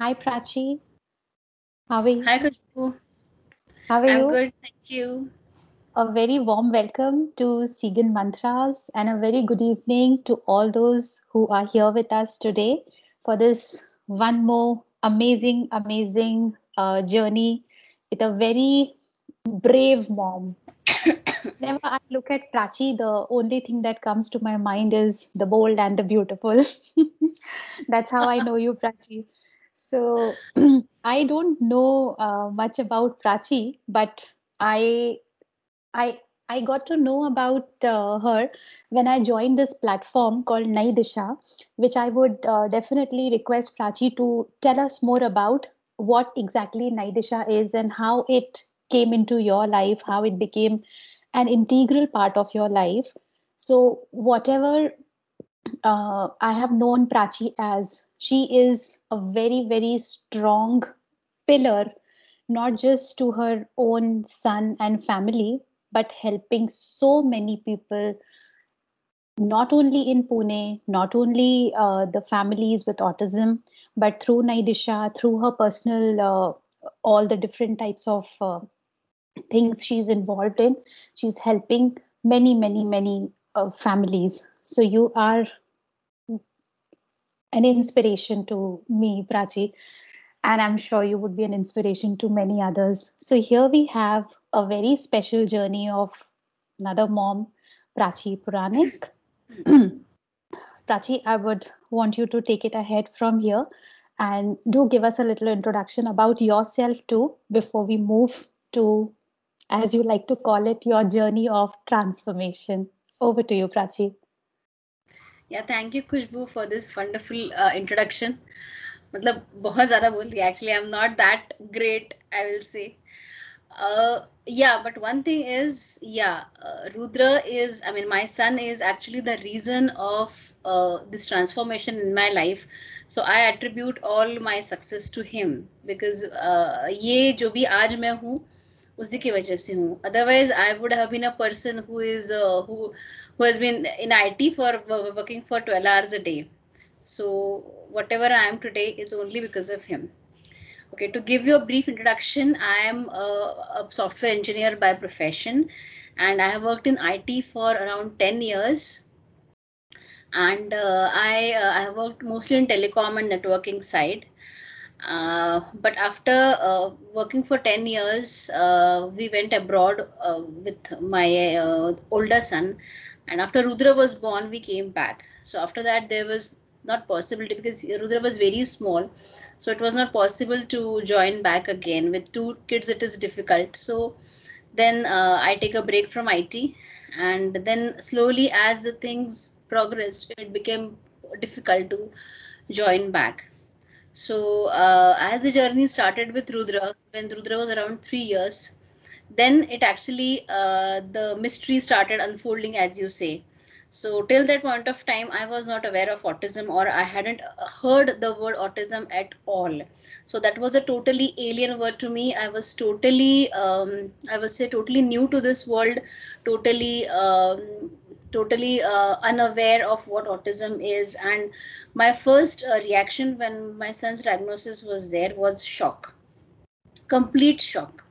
Hi Prachi, how are you? Hi, Khushbu. How are I'm you? good, thank you. A very warm welcome to Segan Mantras and a very good evening to all those who are here with us today for this one more amazing journey with a very brave mom. Whenever I look at Prachi, the only thing that comes to my mind is the bold and the beautiful. That's how I know you, Prachi. So I don't know much about Prachi, but I I I got to know about her when I joined this platform called Nai Disha, which I would definitely request Prachi to tell us more about what exactly Nai Disha is and how it came into your life, how it became an integral part of your life. So whatever I have known Prachi as, she is a very strong pillar, not just to her own son and family, but helping so many people, not only in Pune, not only the families with autism, but through Naidisha, through her personal, all the different types of things she's involved in. She's helping many families. So you are an inspiration to me, Prachi, and I'm sure you would be an inspiration to many others. So here we have a very special journey of another mom, Prachi Puranik. Prachi, I would want you to take it ahead from here and do give us a little introduction about yourself too before we move to, as you like to call it, your journey of transformation. Over to you, Prachi. Yeah, thank you, Khushbu, for this wonderful introduction. मतलब बहुत ज़्यादा बोल दिया. Actually, I'm not that great, I will say. Yeah, but one thing is, yeah, Rudra is, I mean, my son is actually the reason of this transformation in my life. So I attribute all my success to him because ये जो भी आज मैं हूँ उसी की वजह से हूँ. Otherwise, I would have been a person who has been in IT for working for 12 hours a day. So whatever I am today is only because of him. Okay, to give you a brief introduction, I am a software engineer by profession, and I have worked in IT for around 10 years. And I have worked mostly in telecom and networking side. But after working for 10 years, we went abroad with my older son. And after Rudra was born, we came back. So after that, there was not possibility because Rudra was very small. So it was not possible to join back again. With two kids, it is difficult. So then I take a break from IT. And then slowly, as the things progressed, it became difficult to join back. So, as the journey started with Rudra, when Rudra was around 3 years, then it actually the mystery started unfolding, as you say. So, till that point of time, I was not aware of autism or I hadn't heard the word autism at all. So, that was a totally alien word to me. I was totally, I would say, totally new to this world, totally. Totally unaware of what autism is, and my first reaction when my son's diagnosis was there was shock, complete shock,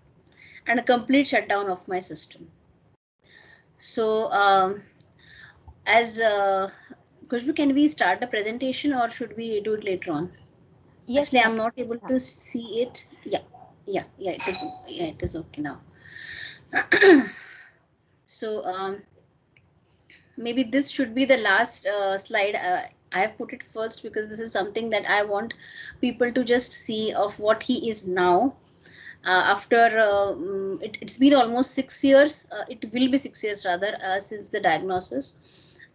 and a complete shutdown of my system. So, as Kushbu, can we start the presentation or should we do it later on? Yes, Actually, I'm Prachi, not let's able start. to see it. Yeah, yeah, it is. Yeah, it is okay now. So, maybe this should be the last slide. I have put it first because this is something that I want people to just see of what he is now. After it's been almost 6 years. It will be 6 years rather since the diagnosis,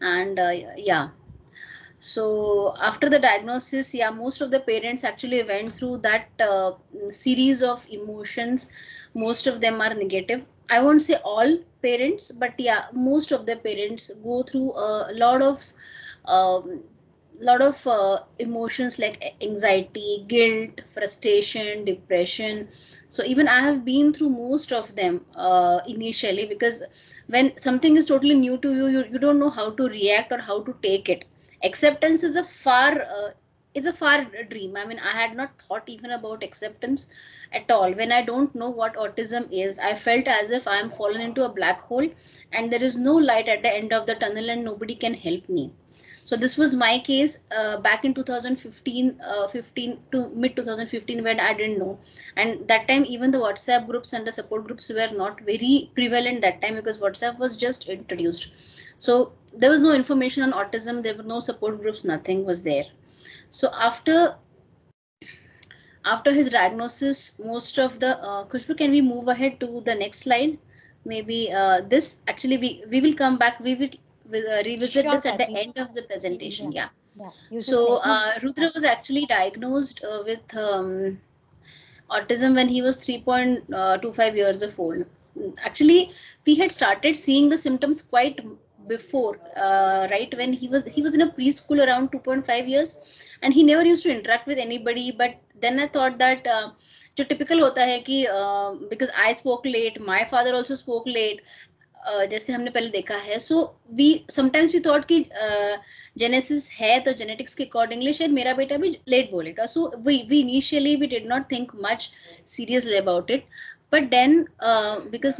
and yeah. So after the diagnosis, yeah, most of the parents actually went through that series of emotions. Most of them are negative. I won't say all parents, but yeah, most of the parents go through a um, lot of emotions like anxiety, guilt, frustration, depression. So even I have been through most of them initially, because when something is totally new to you, you don't know how to react or how to take it. Acceptance is a far it's a far dream. I mean, I had not thought even about acceptance at all. When I don't know what autism is, I felt as if I am fallen into a black hole and there is no light at the end of the tunnel and nobody can help me. So this was my case back in 2015, 15 to mid 2015, when I didn't know. And that time, even the WhatsApp groups and the support groups were not very prevalent that time, because WhatsApp was just introduced. So there was no information on autism. There were no support groups. Nothing was there. So after his diagnosis, most of the Khushbu, can we move ahead to the next slide? Maybe this actually we will come back. We will revisit Sure, this at the Prachi. end of the presentation. Yeah, Yeah. yeah. You just So let me. Rudra was actually diagnosed with autism when he was 3.25 years of old. Actually, we had started seeing the symptoms quite before, right? When he was in a preschool around 2.5 years, and he never used to interact with anybody. But then I thought that जो typical होता है कि because I spoke late, my father also spoke late, जैसे हमने पहले देखा है. So we sometimes we thought कि जेनेसिस है तो जेनेटिक्स के अकॉर्डिंगली शायद मेरा बेटा भी लेट बोलेगा. So we initially we did not think much seriously about it. But then because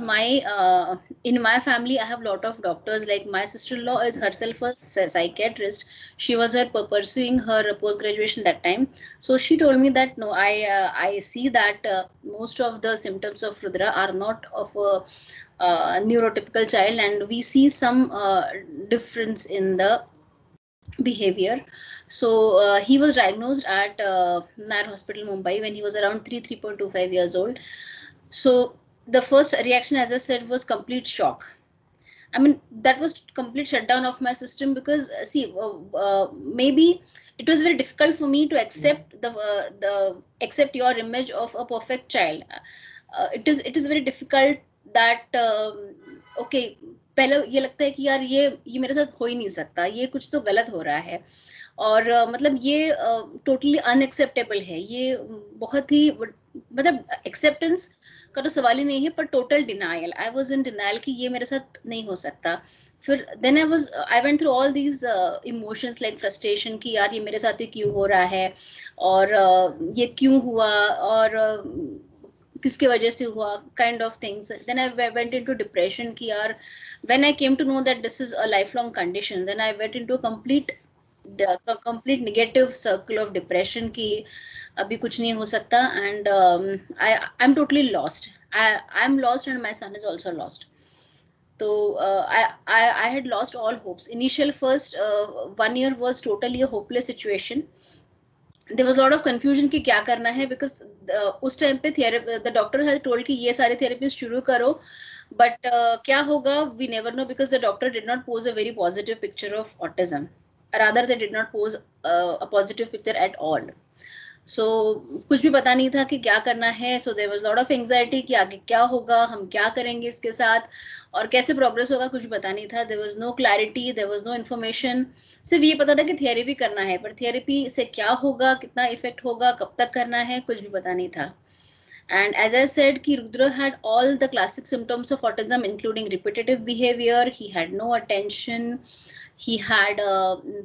in my family I have a lot of doctors. Like my sister-in-law is herself a psychiatrist. She was pursuing her post graduation that time. So she told me that no, I see that most of the symptoms of Rudra are not of a neurotypical child, and we see some difference in the behavior. So he was diagnosed at Nair Hospital, Mumbai, when he was around 3.25 years old. So the first reaction, as I said, was complete shock. I mean, that was complete shutdown of my system, because see, maybe it was very difficult for me to accept the accept your image of a perfect child. It is very difficult that okay, पहले ये लगता है कि यार ये मेरे साथ हो ही नहीं सकता, ये कुछ तो गलत हो रहा है. और मतलब ये टोटली अनएक्सेप्टेबल है. ये बहुत ही मतलब एक्सेप्टेंस का तो सवाल ही नहीं है, पर total denial. I was in denial कि ये मेरे साथ नहीं हो सकता. फिर then I went through all these emotions like frustration कि यार ये मेरे साथ ही क्यों हो रहा है, और ये क्यों हुआ, और किसकी वजह से हुआ, kind of things. Then I went into depression कि यार when I came to know that this is a lifelong condition, then I went into complete negative circle of depression की अभी कुछ नहीं हो सकता. And I am totally lost. I am lost and my son is also lost. So I had lost all hopes. Initial first 1 year was totally a hopeless situation. There was a lot of confusion कि क्या करना है, because उस time पे the doctor had told कि ये सारे therapies शुरू करो, but क्या होगा we never know, because the doctor did not pose a very positive picture of autism. Rather, they did not pose a positive picture at all. So कुछ भी पता नहीं था कि क्या करना है. So there was a lot of anxiety कि आगे क्या होगा, हम क्या करेंगे इसके साथ, और कैसे प्रोग्रेस होगा, कुछ भी पता नहीं था. There was no clarity, there was no information. सिर्फ ये पता था कि थेरेपी करना है, पर थेरेपी से क्या होगा, कितना इफेक्ट होगा, कब तक करना है, कुछ भी पता नहीं था. And as I said, कि Rudra had all the classic symptoms of autism, including repetitive behavior. He had no attention. He had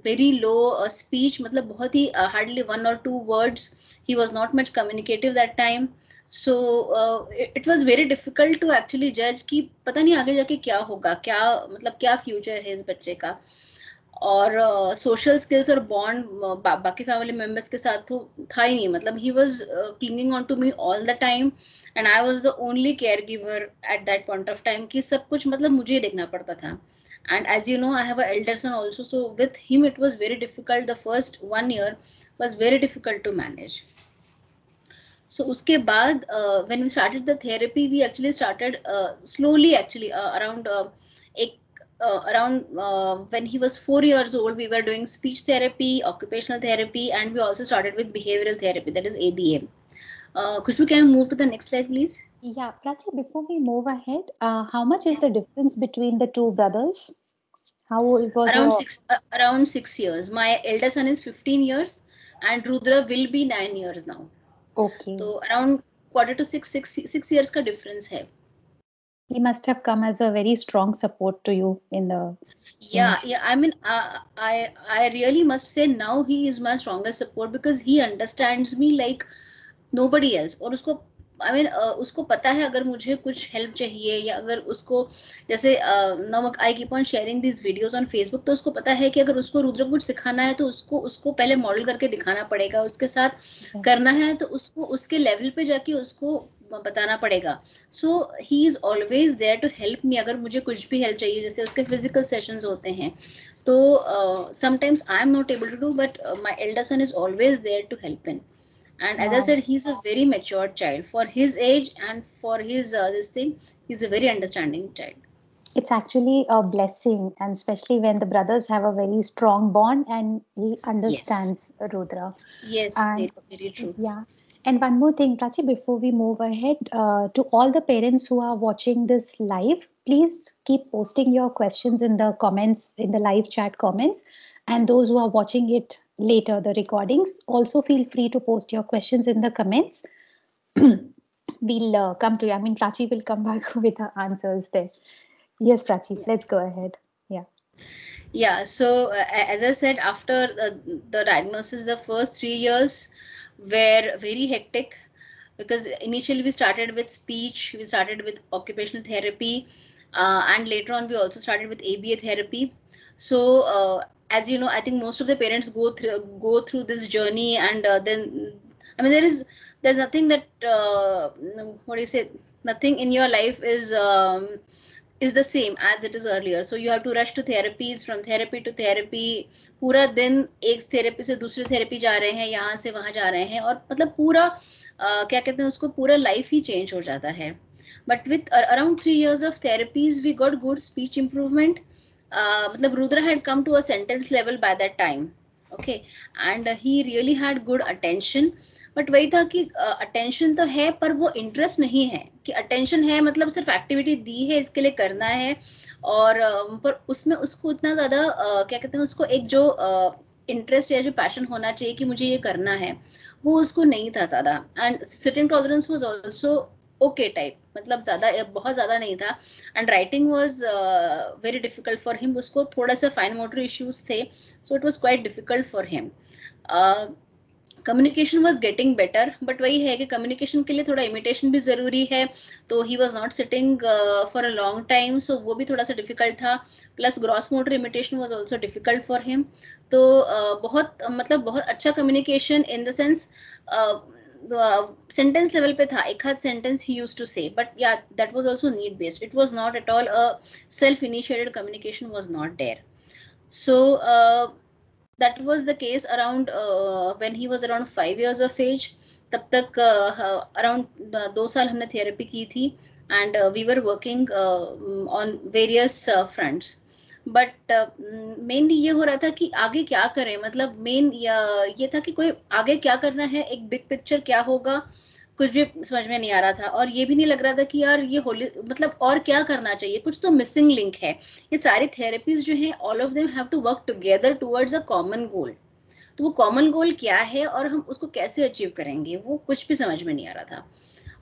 very low speech, मतलब बहुत ही hardly 1 or 2 words. He was not much communicative that time. So it was very difficult to actually judge कि पता नहीं आगे जाके क्या होगा, क्या मतलब क्या फ्यूचर है इस बच्चे का. और सोशल स्किल्स और बॉन्ड बाकी फैमिली मेम्बर्स के साथ तो था ही नहीं. मतलब he was clinging on to me all the time, and I was the only caregiver at that point of time कि सब कुछ मतलब मुझे ही देखना पड़ता था. And as you know, I have an elder son also, so with him it was very difficult. The first 1 year was very difficult to manage. So uske baad when we started the therapy, we actually started slowly, actually around when he was 4 years old, we were doing speech therapy, occupational therapy, and we also started with behavioral therapy, that is ABA. Khushbu, can you move to the next slide, please? Yeah, Prachi, before we move ahead, how much is the difference between the two brothers? How it was Around 6 years. My elder son is 15 years, and Rudra will be 9 years now. Okay. So around quarter to 6 years का difference है. He must have come as a very strong support to you in the initial. Yeah. I mean, I really must say now he is my strongest support because he understands me like nobody else. और उसको I mean उसको पता है अगर मुझे कुछ help चाहिए या अगर उसको जैसे now I keep on sharing this videos on Facebook, तो उसको पता है कि अगर उसको रुद्र को कुछ सिखाना है तो उसको उसको पहले मॉडल करके दिखाना पड़ेगा, उसके साथ करना है तो उसको उसके लेवल पे जाके उसको बताना पड़ेगा. So he is always there to help me. अगर मुझे कुछ भी हेल्प चाहिए, जैसे उसके फिजिकल सेशंस होते हैं तो sometimes I am not able to do, but my elder son is always there to help in. And as I Wow. said, he's a very mature child for his age and for his this thing. He's a very understanding child. It's actually a blessing, and especially when the brothers have a very strong bond and he Yes. understands Rudra. Yes, And very, very true. yeah, and one more thing, Prachi, before we move ahead, to all the parents who are watching this live, please keep posting your questions in the comments, in the live chat comments. And those who are watching it later, the recordings, also feel free to post your questions in the comments. We'll come to you. I mean, Prachi will come back with her answers there. Yes, Prachi, Yeah. let's go ahead. Yeah. Yeah. So as I said, after the diagnosis, the first 3 years were very hectic because initially we started with speech, we started with occupational therapy, and later on we also started with ABA therapy. So as you know, I think most of the parents go through this journey, and then I mean there's nothing that what do you say? Nothing in your life is the same as it is earlier. So you have to rush to therapies, from therapy to therapy. पूरा दिन एक therapy से दूसरी therapy जा रहे हैं, यहाँ से वहां जा रहे हैं, और मतलब पूरा क्या कहते हैं उसको, पूरा लाइफ ही चेंज हो जाता है. But with around 3 years of therapies we got good speech improvement. मतलब Rudra had come to a sentence level by that time. Okay. And he really had good attention. But वही था कि attention तो है पर वो इंटरेस्ट नहीं है. कि अटेंशन है मतलब सिर्फ एक्टिविटी दी है, इसके लिए करना है, और पर उसमें उसको उतना ज्यादा क्या कहते हैं उसको एक जो इंटरेस्ट या जो पैशन होना चाहिए कि मुझे ये करना है, वो उसको नहीं था ज्यादा. And sitting tolerance was also okay type, मतलब ज्यादा बहुत ज्यादा नहीं था. And writing was very difficult for him. उसको थोड़ा सा फाइन मोटर इश्यूज थे, so it was quite difficult for him. Communication was getting better, but वही है कि कम्युनिकेशन के लिए थोड़ा इमिटेशन भी जरूरी है, तो he was not sitting for a long time, so वो भी थोड़ा सा डिफिकल्ट था. Plus gross motor imitation was also difficult for him. तो बहुत मतलब बहुत अच्छा communication in the sense sentence level पे था, एक हाथ sentence he used to say, but yeah that was also need based. It was not at all a self initiated communication was not there. So that was the case around when he was around 5 years of age. तब तक around 2 साल हमने therapy की थी, and we were working on various fronts. But mainly ये हो रहा था कि आगे क्या करें, मतलब मेन ये था कि कोई आगे क्या करना है, एक बिग पिक्चर क्या होगा, कुछ भी समझ में नहीं आ रहा था. और ये भी नहीं लग रहा था कि यार ये होली मतलब और क्या करना चाहिए, कुछ तो मिसिंग लिंक है. ये सारी थेरेपीज जो हैं, all of them have to work together towards a common goal. तो वो कॉमन गोल क्या है और हम उसको कैसे अचीव करेंगे, वो कुछ भी समझ में नहीं आ रहा था.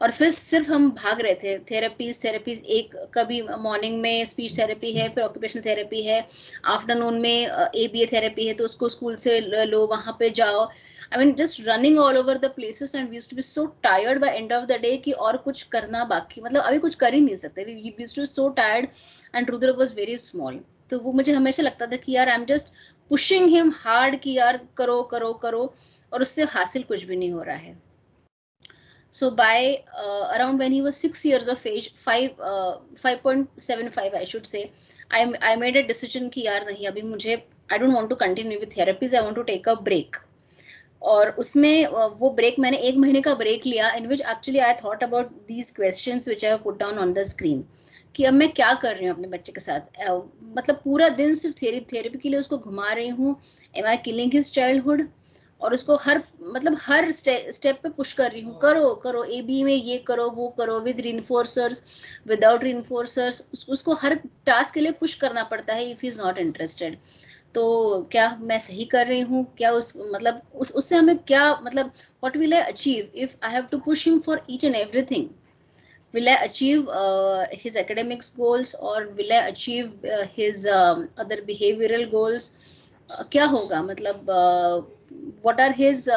और फिर सिर्फ हम भाग रहे थे थेरेपीज. एक कभी मॉर्निंग में स्पीच थेरेपी है, फिर ऑक्यूपेशनल थेरेपी है, आफ्टरनून में एबीए थेरेपी है, तो उसको स्कूल से लो, वहां पे जाओ. I mean, just running all over the places, and we used to be so tired by end of the day कि और कुछ करना बाकी, मतलब अभी कुछ कर ही नहीं सकते. We used to be so tired, and Rudra was very small. तो वो मुझे हमेशा लगता था कि यार I'm just pushing him hard कि यार करो करो करो, और उससे हासिल कुछ भी नहीं हो रहा है. So by around when he was 6 years of age, 5.75 I should say, I made a decision कि यार नहीं अभी मुझे I don't want to continue with therapies, I want to take a break. और उसमें वो ब्रेक मैंने 1 महीने का ब्रेक लिया, in which actually I thought about these questions which I put down on the screen कि अब मैं क्या कर रही हूँ अपने बच्चे के साथ. मतलब पूरा दिन सिर्फ थेरेपी के लिए उसको घुमा रही हूँ. एम आई किलिंग हिज चाइल्डहुड? और उसको हर स्टेप पे पुश कर रही हूँ, करो करो एबी में ये करो वो करो, विद रिइंफोर्सर्स, विदाउट रिइंफोर्सर्स. उसको हर टास्क के लिए पुश करना पड़ता है if he is not interested. तो क्या मैं सही कर रही हूँ क्या, मतलब उससे हमें क्या, मतलब what will I achieve if I have to push him for each and everything. will I achieve his academics goals or will I achieve his other behavioral goals? क्या होगा, मतलब what are his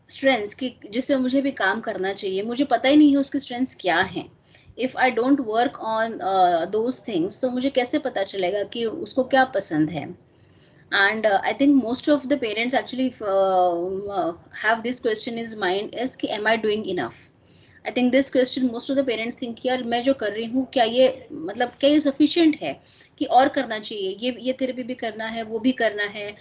स्ट्रेंथ्स कि जिसमें मुझे भी काम करना चाहिए, मुझे पता ही नहीं है उसकी स्ट्रेंथ्स क्या हैं. If I don't work on those things तो मुझे कैसे पता चलेगा कि उसको क्या पसंद है. And I think most of the parents actually have this question is mind is कि am I doing enough? I think this question most of the parents think यार मैं जो कर रही हूँ क्या ये, मतलब क्या ये sufficient है कि और करना चाहिए, ये थेरेपी भी करना है, वो भी करना है.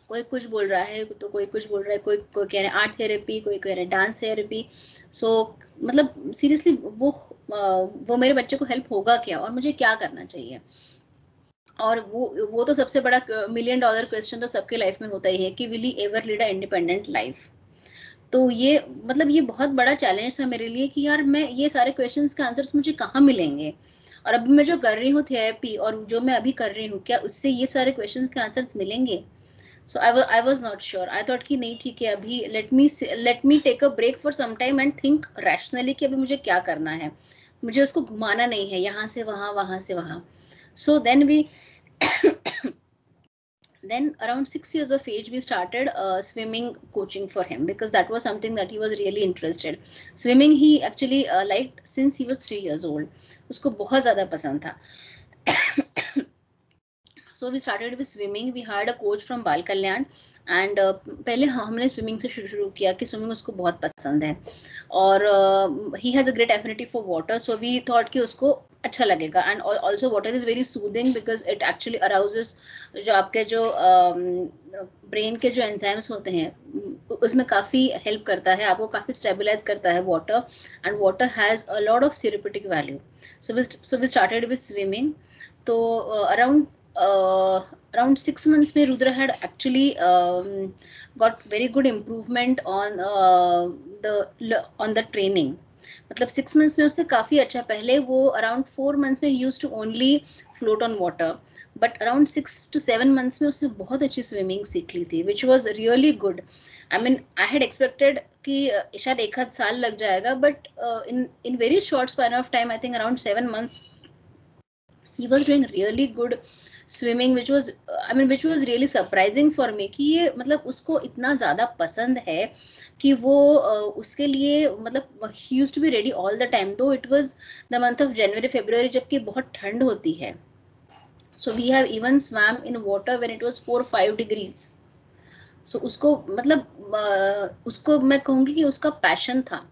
कोई कुछ बोल रहा है तो कोई कुछ बोल रहा है, कोई कोई कह रहा है आर्ट थेरेपी, कोई कह रहा है डांस थेरेपी. सो मतलब सीरियसली वो मेरे बच्चे को हेल्प होगा क्या और मुझे क्या करना चाहिए. और वो तो सबसे बड़ा $1 million क्वेश्चन तो सबके लाइफ में होता ही है कि will he ever lead a independent life. तो ये मतलब ये बहुत बड़ा चैलेंज था मेरे लिए कि यार मैं ये सारे क्वेश्चंस के आंसर्स मुझे कहाँ मिलेंगे. और अभी मैं जो कर रही हूँ थेरेपी और जो मैं अभी कर रही हूँ, क्या उससे ये सारे क्वेश्चंस के आंसर्स मिलेंगे. So I was not sure. I thought कि नहीं ठीक है, अभी let me take a break for some time and think rationally कि अभी मुझे क्या करना है. मुझे उसको घुमाना नहीं है यहाँ से वहाँ, वहाँ से वहाँ. So then we then around 6 years of age we started swimming coaching for him because that was something that he was really interested. Swimming he actually liked since he was 3 years old. उसको बहुत ज़्यादा पसंद था. So we started with swimming. We hired a coach from बाल कल्याण and पहले हमने swimming से शुरू किया कि स्विमिंग उसको बहुत पसंद है और he has a great affinity for water, so we thought कि उसको अच्छा लगेगा. and also water is very soothing because it actually arouses जो आपके जो ब्रेन के जो एंजाइम्स होते हैं उसमें काफ़ी हेल्प करता है, आपको काफ़ी स्टेबलाइज करता है water. And water has a lot of therapeutic value. So we started with swimming. तो around 6 months में Rudra had actually got very good improvement on the training. मतलब 6 months में उससे काफ़ी अच्छा, पहले वो around 4 months में used to only float on water, but around 6 to 7 months में उसने बहुत अच्छी स्विमिंग सीख ली थी, which was really good. I mean, I had expected कि शायद 1 आध साल लग जाएगा, but in very short span of time, I think around 7 months, he was doing really good swimming, which was really surprising for me कि ये मतलब उसको इतना ज़्यादा पसंद है कि वो उसके लिए मतलब he used to be ready all the time, though it was the month of January February जबकि बहुत ठंड होती है. So we have even swam in water when it was 4-5 degrees. So उसको मतलब उसको मैं कहूँगी कि उसका पैशन था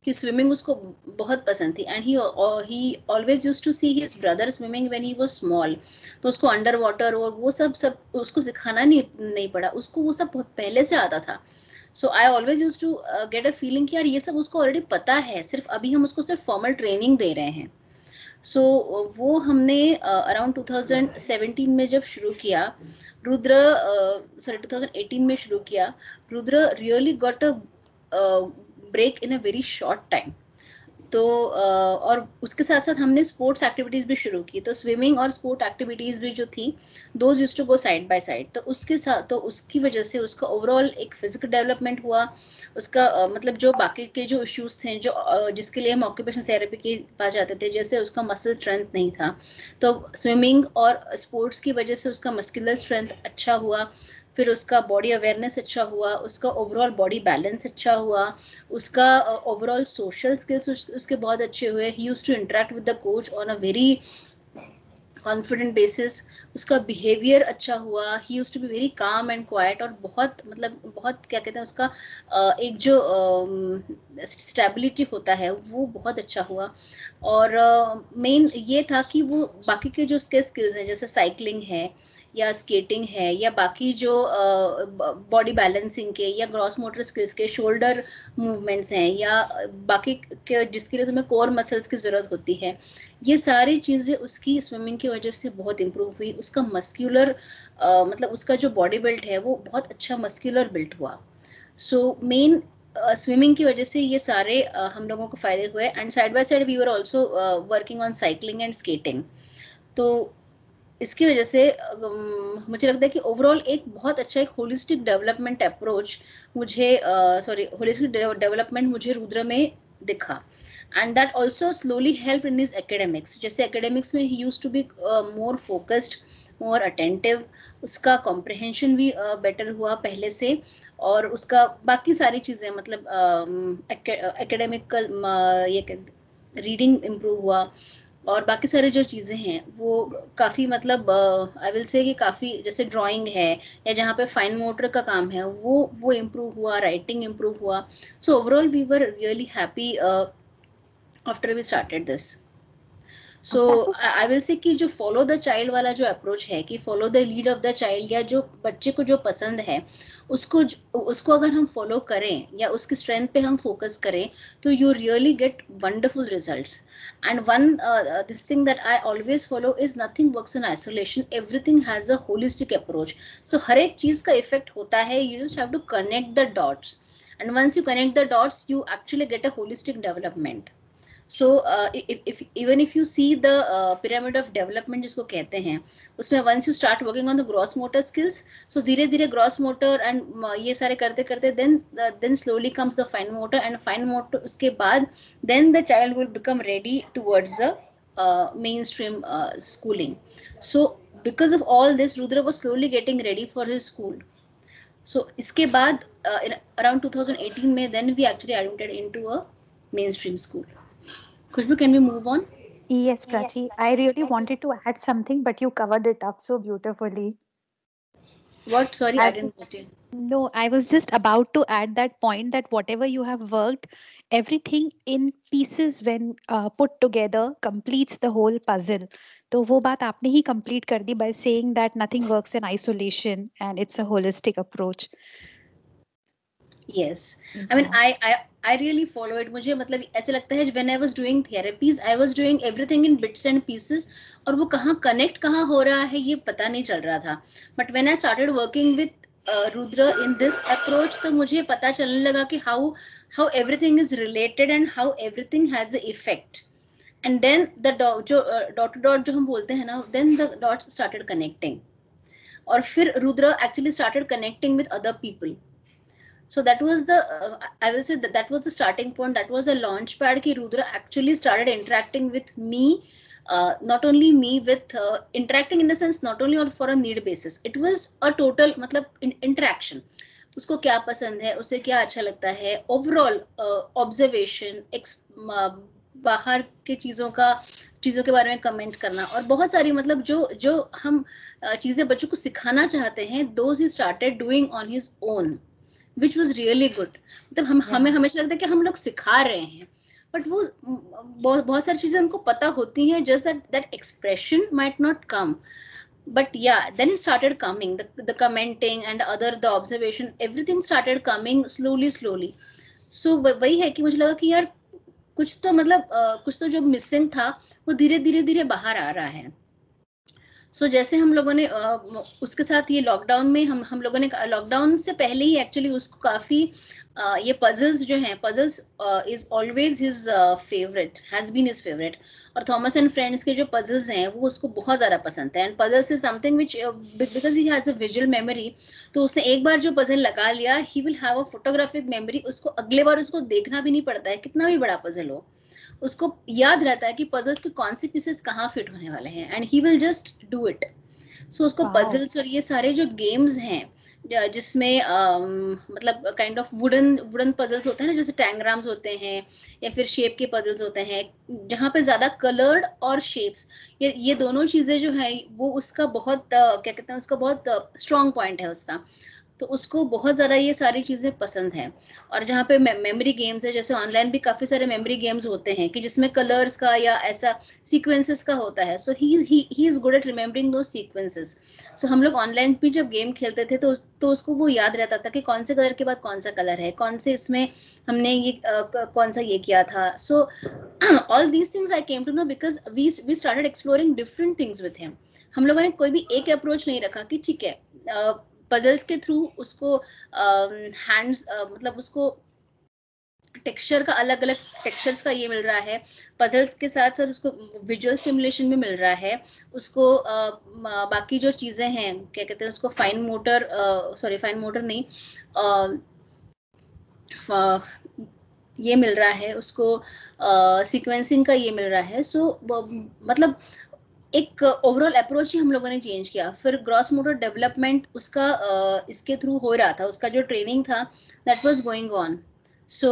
कि स्विमिंग उसको बहुत पसंद थी. And he always used to see his brother swimming when he was small. तो उसको अंडर वाटर और वो सब उसको सिखाना नहीं पड़ा, उसको वो सब बहुत पहले से आता था. So I always used to get a feeling कि यार ये सब उसको ऑलरेडी पता है, सिर्फ अभी हम उसको सिर्फ फॉर्मल ट्रेनिंग दे रहे हैं. सो वो हमने अराउंड 2017 में जब शुरू किया, रुद्र 2018 में शुरू किया, Rudra really got a break in a very short time. तो और उसके साथ साथ हमने स्पोर्ट्स एक्टिविटीज़ भी शुरू की. तो स्विमिंग और स्पोर्ट एक्टिविटीज़ भी जो थी, those used to go side by side. तो उसके साथ तो उसकी वजह से उसका ओवरऑल एक फिजिकल डेवलपमेंट हुआ. उसका मतलब जो बाकी के जो इश्यूज थे जो जिसके लिए हम ऑक्यूपेशनल थेरेपी के पास जाते थे, जैसे उसका मसल स्ट्रेंथ नहीं था, तो स्विमिंग और स्पोर्ट्स की वजह से उसका मस्कुलर स्ट्रेंथ अच्छा हुआ. फिर उसका बॉडी अवेयरनेस अच्छा हुआ, उसका ओवरऑल बॉडी बैलेंस अच्छा हुआ, उसका ओवरऑल सोशल स्किल्स उसके बहुत अच्छे हुए. He used to interact with the coach on a very confident basis. उसका बिहेवियर अच्छा हुआ. He used to be very calm and quiet और बहुत मतलब बहुत क्या कहते हैं उसका एक जो स्टेबिलिटी होता है वो बहुत अच्छा हुआ. और मेन ये था कि वो बाकी के जो उसके स्किल्स हैं जैसे साइकिलिंग है या स्केटिंग है या बाकी जो बॉडी बैलेंसिंग के या ग्रॉस मोटर स्किल्स के शोल्डर मूवमेंट्स हैं या बाकी के जिसके लिए तुम्हें कोर मसल्स की ज़रूरत होती है, ये सारी चीज़ें उसकी स्विमिंग की वजह से बहुत इम्प्रूव हुई. उसका मस्क्यूलर मतलब उसका जो बॉडी बिल्ट है वो बहुत अच्छा मस्क्यूलर बिल्ट हुआ. सो मेन स्विमिंग की वजह से ये सारे हम लोगों को फ़ायदे हुए. And side by side we were also working on cycling and skating. तो इसकी वजह से मुझे लगता है कि ओवरऑल एक बहुत अच्छा एक होलिस्टिक डेवलपमेंट अप्रोच मुझे होलिस्टिक डेवलपमेंट मुझे रुद्र में दिखा. And that also slowly help in his academics. जैसे एकेडमिक्स में he use to be more focused, more attentive, उसका कॉम्प्रहेंशन भी बेटर हुआ पहले से, और उसका बाकी सारी चीज़ें मतलब एकेडमिकल ये रीडिंग इम्प्रूव हुआ, और बाकी सारे जो चीज़ें हैं वो काफ़ी मतलब आई विल से कि काफ़ी, जैसे ड्राइंग है या जहाँ पे फाइन मोटर का काम है वो इम्प्रूव हुआ, राइटिंग इम्प्रूव हुआ. So overall we were really happy after we started this. So I will say कि जो फॉलो द चाइल्ड वाला जो अप्रोच है, कि follow the lead of the child, या जो बच्चे को जो पसंद है उसको उसको अगर हम फॉलो करें या उसकी स्ट्रेंथ पे हम फोकस करें, तो you really get wonderful results. And one this thing that I always follow is nothing works in isolation, everything has a holistic approach. So हर एक चीज का इफेक्ट होता है, you just have to connect the dots, and once you connect the dots you actually get a holistic development. So if even if you see the pyramid of development जिसको कहते हैं, उसमें once you start working on the gross motor skills, so धीरे धीरे gross motor and ये सारे करते करते then slowly comes the fine motor, and fine motor उसके बाद then the child will become ready towards the mainstream schooling. So because of all this Rudra was slowly getting ready for his school. So इसके बाद around 2018 में then we actually admitted into a mainstream school. Khushbu, can we move on? Yes, Prachi. I really wanted to add something, but you covered it up so beautifully. What? Sorry, I I didn't was get you. No, I was just about to add that point that whatever you have worked, everything in pieces when put together completes the whole puzzle. तो वो बात आपने ही complete कर दी by saying that nothing works in isolation and it's a holistic approach. Yes, I mean I really follow it. मुझे मतलब ऐसे लगता है when I was doing therapies, I was doing everything in bits and pieces, और वो कहाँ connect कहाँ हो रहा है ये पता नहीं चल रहा था. But when I started working with Rudra in this approach, तो मुझे पता चलने लगा कि how everything is related and how everything has an effect. And then the जो dot to dot जो हम बोलते हैं ना, then the dots started connecting, और फिर Rudra actually started connecting with other people. So that was the I will say that was the starting point, that was the launch pad ki Rudra actually started interacting with me, not only me with interacting in the sense not only on for a need basis, it was a total मतलब interaction. उसको क्या पसंद है, उसे क्या अच्छा लगता है, ओवरऑल ऑब्जर्वेशन, बाहर के चीज़ों के बारे में कमेंट करना, और बहुत सारी मतलब जो जो हम चीज़ें बच्चों को सिखाना चाहते हैं, those he started doing on his own, which was really good. मतलब हमें हमेशा लगता है कि हम लोग सिखा रहे हैं, बट वो बहुत सारी चीजें उनको पता होती हैं, just that expression might not come. But yeah, then it started coming, the commenting and other the observation, everything started coming slowly. So वही है कि मुझे लगा कि यार कुछ तो मतलब कुछ तो जो मिसिंग था वो धीरे धीरे बाहर आ रहा है. सो जैसे हम लोगों ने उसके साथ ये लॉकडाउन में हम लोगों ने लॉकडाउन से पहले ही एक्चुअली उसको काफ़ी ये पजल्स जो हैं, puzzles is always his favourite, has been his favourite. और थॉमस एंड फ्रेंड्स के जो पजल्स हैं वो उसको बहुत ज़्यादा पसंद है. And puzzles is something which because he has a visual memory, तो उसने एक बार जो पजल लगा लिया, he will have a photographic memory, उसको अगले बार उसको देखना भी नहीं पड़ता है, कितना भी बड़ा पजल हो उसको याद रहता है कि पजल्स के कौन से पीसेस कहाँ फिट होने वाले हैं, and he will just do it. So उसको पजल्स और ये सारे जो गेम्स हैं जिसमें मतलब काइंड ऑफ वुडन पजल्स होते हैं ना, जैसे टैंग्राम्स होते हैं या फिर शेप के पजल्स होते हैं, जहाँ पे ज्यादा कलर्ड और शेप्स, ये दोनों चीजें जो है वो उसका बहुत क्या कहते हैं, उसका बहुत स्ट्रॉन्ग पॉइंट है उसका. तो उसको बहुत ज़्यादा ये सारी चीज़ें पसंद हैं. और जहाँ पे मेमोरी गेम्स है, जैसे ऑनलाइन भी काफ़ी सारे मेमोरी गेम्स होते हैं कि जिसमें कलर्स का या ऐसा सीक्वेंसेस का होता है. So he is good at remembering दो सीक्वेंसेस. सो हम लोग ऑनलाइन भी जब गेम खेलते थे तो उसको वो याद रहता था कि कौन से कलर के बाद कौन सा कलर है, कौन से इसमें हमने ये कौन सा ये किया था. So all these things I came to know because we started exploring different things with him. हम लोगों ने कोई भी एक अप्रोच नहीं रखा कि ठीक है पजल्स के थ्रू उसको हैंड्स मतलब उसको टेक्सचर का अलग अलग टेक्सचर्स का ये मिल रहा है, पजल्स के साथ साथ उसको विजुअल स्टिमुलेशन भी मिल रहा है उसको। बाकी जो चीज़ें हैं क्या कहते हैं उसको, fine motor, sorry fine motor नहीं, ये मिल रहा है उसको, सीक्वेंसिंग का ये मिल रहा है। सो मतलब एक ओवरऑल अप्रोच ही हम लोगों ने चेंज किया। फिर ग्रॉस मोटर डेवलपमेंट उसका इसके थ्रू हो रहा था, उसका जो ट्रेनिंग था that was going on. So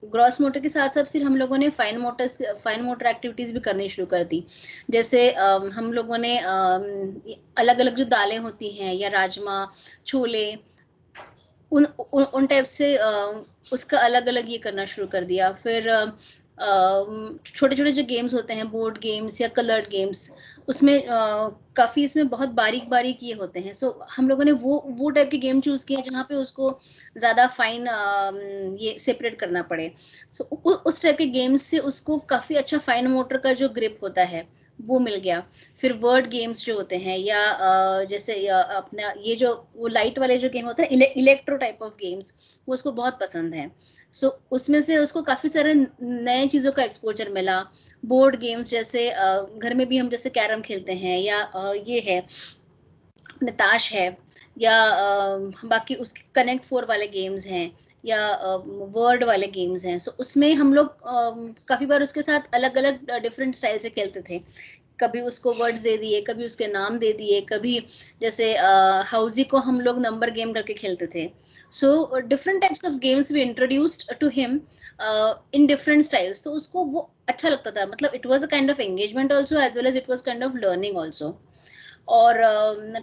gross motor के साथ साथ फिर हम लोगों ने फाइन मोटर एक्टिविटीज भी करनी शुरू कर दी। जैसे हम लोगों ने अलग अलग जो दालें होती हैं या राजमा, छोले, उन टाइप से उसका अलग अलग ये करना शुरू कर दिया। फिर छोटे छोटे जो गेम्स होते हैं, बोर्ड गेम्स या कलर्ड गेम्स, उसमें काफ़ी इसमें बहुत बारीक बारीक ये होते हैं। सो हम लोगों ने वो टाइप के गेम चूज़ किए जहाँ पे उसको ज़्यादा फाइन ये सेपरेट करना पड़े। सो उस टाइप के गेम्स से उसको काफ़ी अच्छा फाइन मोटर का जो ग्रिप होता है वो मिल गया। फिर वर्ड गेम्स जो होते हैं या जैसे अपना ये जो वो लाइट वाले जो गेम होते हैं, इलेक्ट्रो टाइप ऑफ गेम्स, वो उसको बहुत पसंद है। सो उसमें से उसको काफ़ी सारे नए चीज़ों का एक्सपोजर मिला। बोर्ड गेम्स जैसे घर में भी हम जैसे कैरम खेलते हैं या ये है अपने ताश है, या बाकी उसके कनेक्ट 4 वाले गेम्स हैं, या वर्ड वाले गेम्स हैं। सो उसमें हम लोग काफ़ी बार उसके साथ अलग अलग डिफरेंट स्टाइल से खेलते थे। कभी उसको वर्ड्स दे दिए, कभी उसके नाम दे दिए, कभी जैसे हाउजी को हम लोग नंबर गेम करके खेलते थे। So different types of games we introduced to him in different styles. तो उसको वो अच्छा लगता था, मतलब it was a kind of engagement also as well as it was kind of learning also. और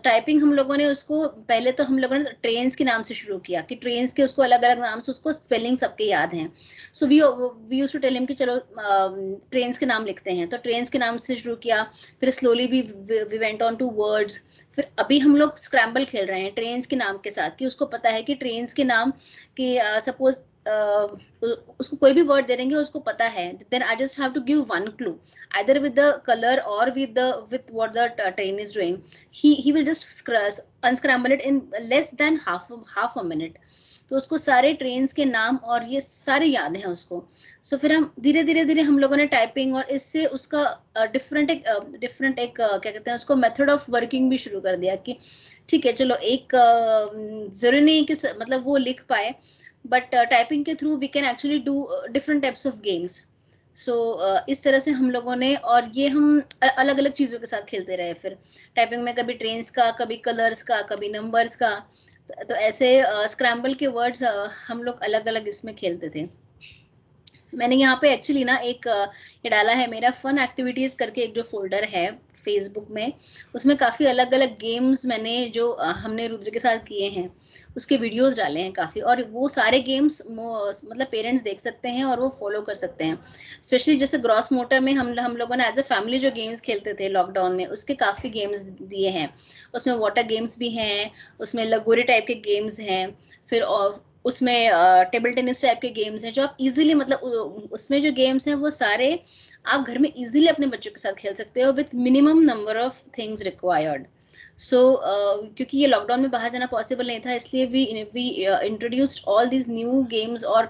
टाइपिंग हम लोगों ने उसको पहले तो हम लोगों ने ट्रेन्स के नाम से शुरू किया कि ट्रेन्स के उसको अलग अलग नाम से उसको स्पेलिंग सबके याद हैं। So we used to tell him कि चलो ट्रेन्स के नाम लिखते हैं, तो ट्रेन्स के नाम से शुरू किया। फिर slowly we went on to words. फिर अभी हम लोग स्क्रैम्बल खेल रहे हैं ट्रेन्स के नाम के साथ, कि उसको पता है कि ट्रेन्स के नाम कि सपोज उसको कोई भी वर्ड दे देंगे उसको पता है, then I just have to give one clue either with the color or with what the train is doing. He will just unscramble it in less than half a minute. तो उसको सारे trains के नाम और ये सारे याद हैं उसको। सो फिर हम धीरे धीरे धीरे हम लोगों ने टाइपिंग और इससे उसका डिफरेंट एक क्या कहते हैं उसको मेथड ऑफ वर्किंग भी शुरू कर दिया कि ठीक है चलो एक जरूरी नहीं कि मतलब वो लिख पाए, बट टाइपिंग के through we can actually do different types of games. So इस तरह से हम लोगों ने, और ये हम अलग अलग चीज़ों के साथ खेलते रहे। फिर टाइपिंग में कभी ट्रेन्स का, कभी कलर्स का, कभी नंबर्स का, तो ऐसे स्क्रैम्बल के वर्ड्स हम लोग अलग अलग इसमें खेलते थे। मैंने यहाँ पे एक्चुअली ना एक ये डाला है, मेरा फन एक्टिविटीज़ करके एक जो फोल्डर है फेसबुक में, उसमें काफ़ी अलग अलग गेम्स मैंने जो हमने रुद्र के साथ किए हैं उसके वीडियोस डाले हैं काफ़ी। और वो सारे गेम्स मतलब पेरेंट्स देख सकते हैं और वो फॉलो कर सकते हैं। स्पेशली जैसे ग्रॉस मोटर में हम लोगों ने एज अ फैमिली जो गेम्स खेलते थे लॉकडाउन में, उसके काफ़ी गेम्स दिए हैं। उसमें वाटर गेम्स भी हैं, उसमें लगोरी टाइप के गेम्स हैं, फिर उसमें टेबल टेनिस टाइप के गेम्स हैं जो आप इजीली, मतलब उसमें जो गेम्स हैं वो सारे आप घर में इजीली अपने बच्चों के साथ खेल सकते हो with minimum number of things required. So क्योंकि ये लॉकडाउन में बाहर जाना पॉसिबल नहीं था, इसलिए we introduced all these new games. और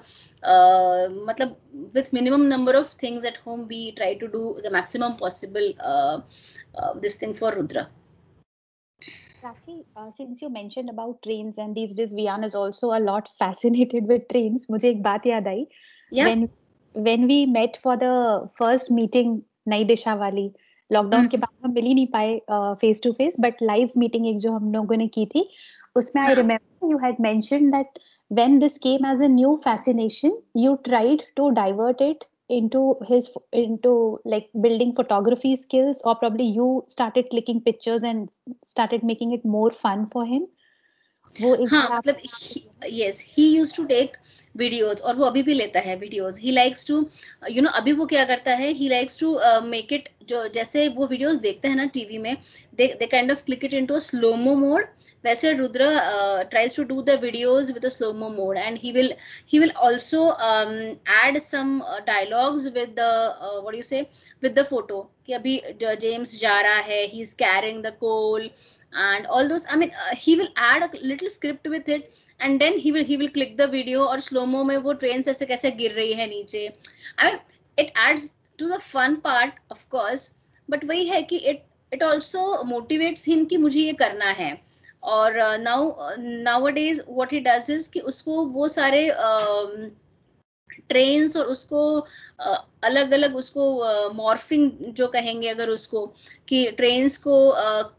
मतलब with minimum number of things at home we try to do the maximum possible this thing for Rudra. Prachi, since you mentioned about trains and these days Vian is also a lot fascinated with trains, मुझे एक बात याद आई. Yeah. When we met for the first meeting नई दिशा वाली, lockdown के बाद हम मिल ही नहीं पाए face to face, but live meeting एक जो हम लोगों ने की थी उसमें I remember you had mentioned that when this came as a new fascination, you tried to divert it into like building photography skills, or probably you started clicking pictures and started making it more fun for him. वो एक हाँ बार आप मतलब yes, he used to take videos, और वो अभी भी लेता है videos. He likes to अभी वो क्या करता है, he likes to make it, जो जैसे वो videos देखते हैं ना टीवी में, they kind of click it into a slow mo mode. वैसे Rudra tries to do the videos with a slow mo mode, and he will also add some dialogues with the what do you say, with the photo, कि अभी James जा रहा है, he is carrying the coal, and all those. I mean, he will add a little script with it, and then he will click the video, और slow mo में वो train से ऐसे कैसे गिर रही है नीचे. I mean, it adds to the fun part, of course, but वही है कि it also motivates him कि मुझे ये करना है. और nowadays what he does is कि उसको वो सारे ट्रेन्स और उसको अलग अलग उसको मॉर्फिंग जो कहेंगे अगर उसको, कि ट्रेन्स को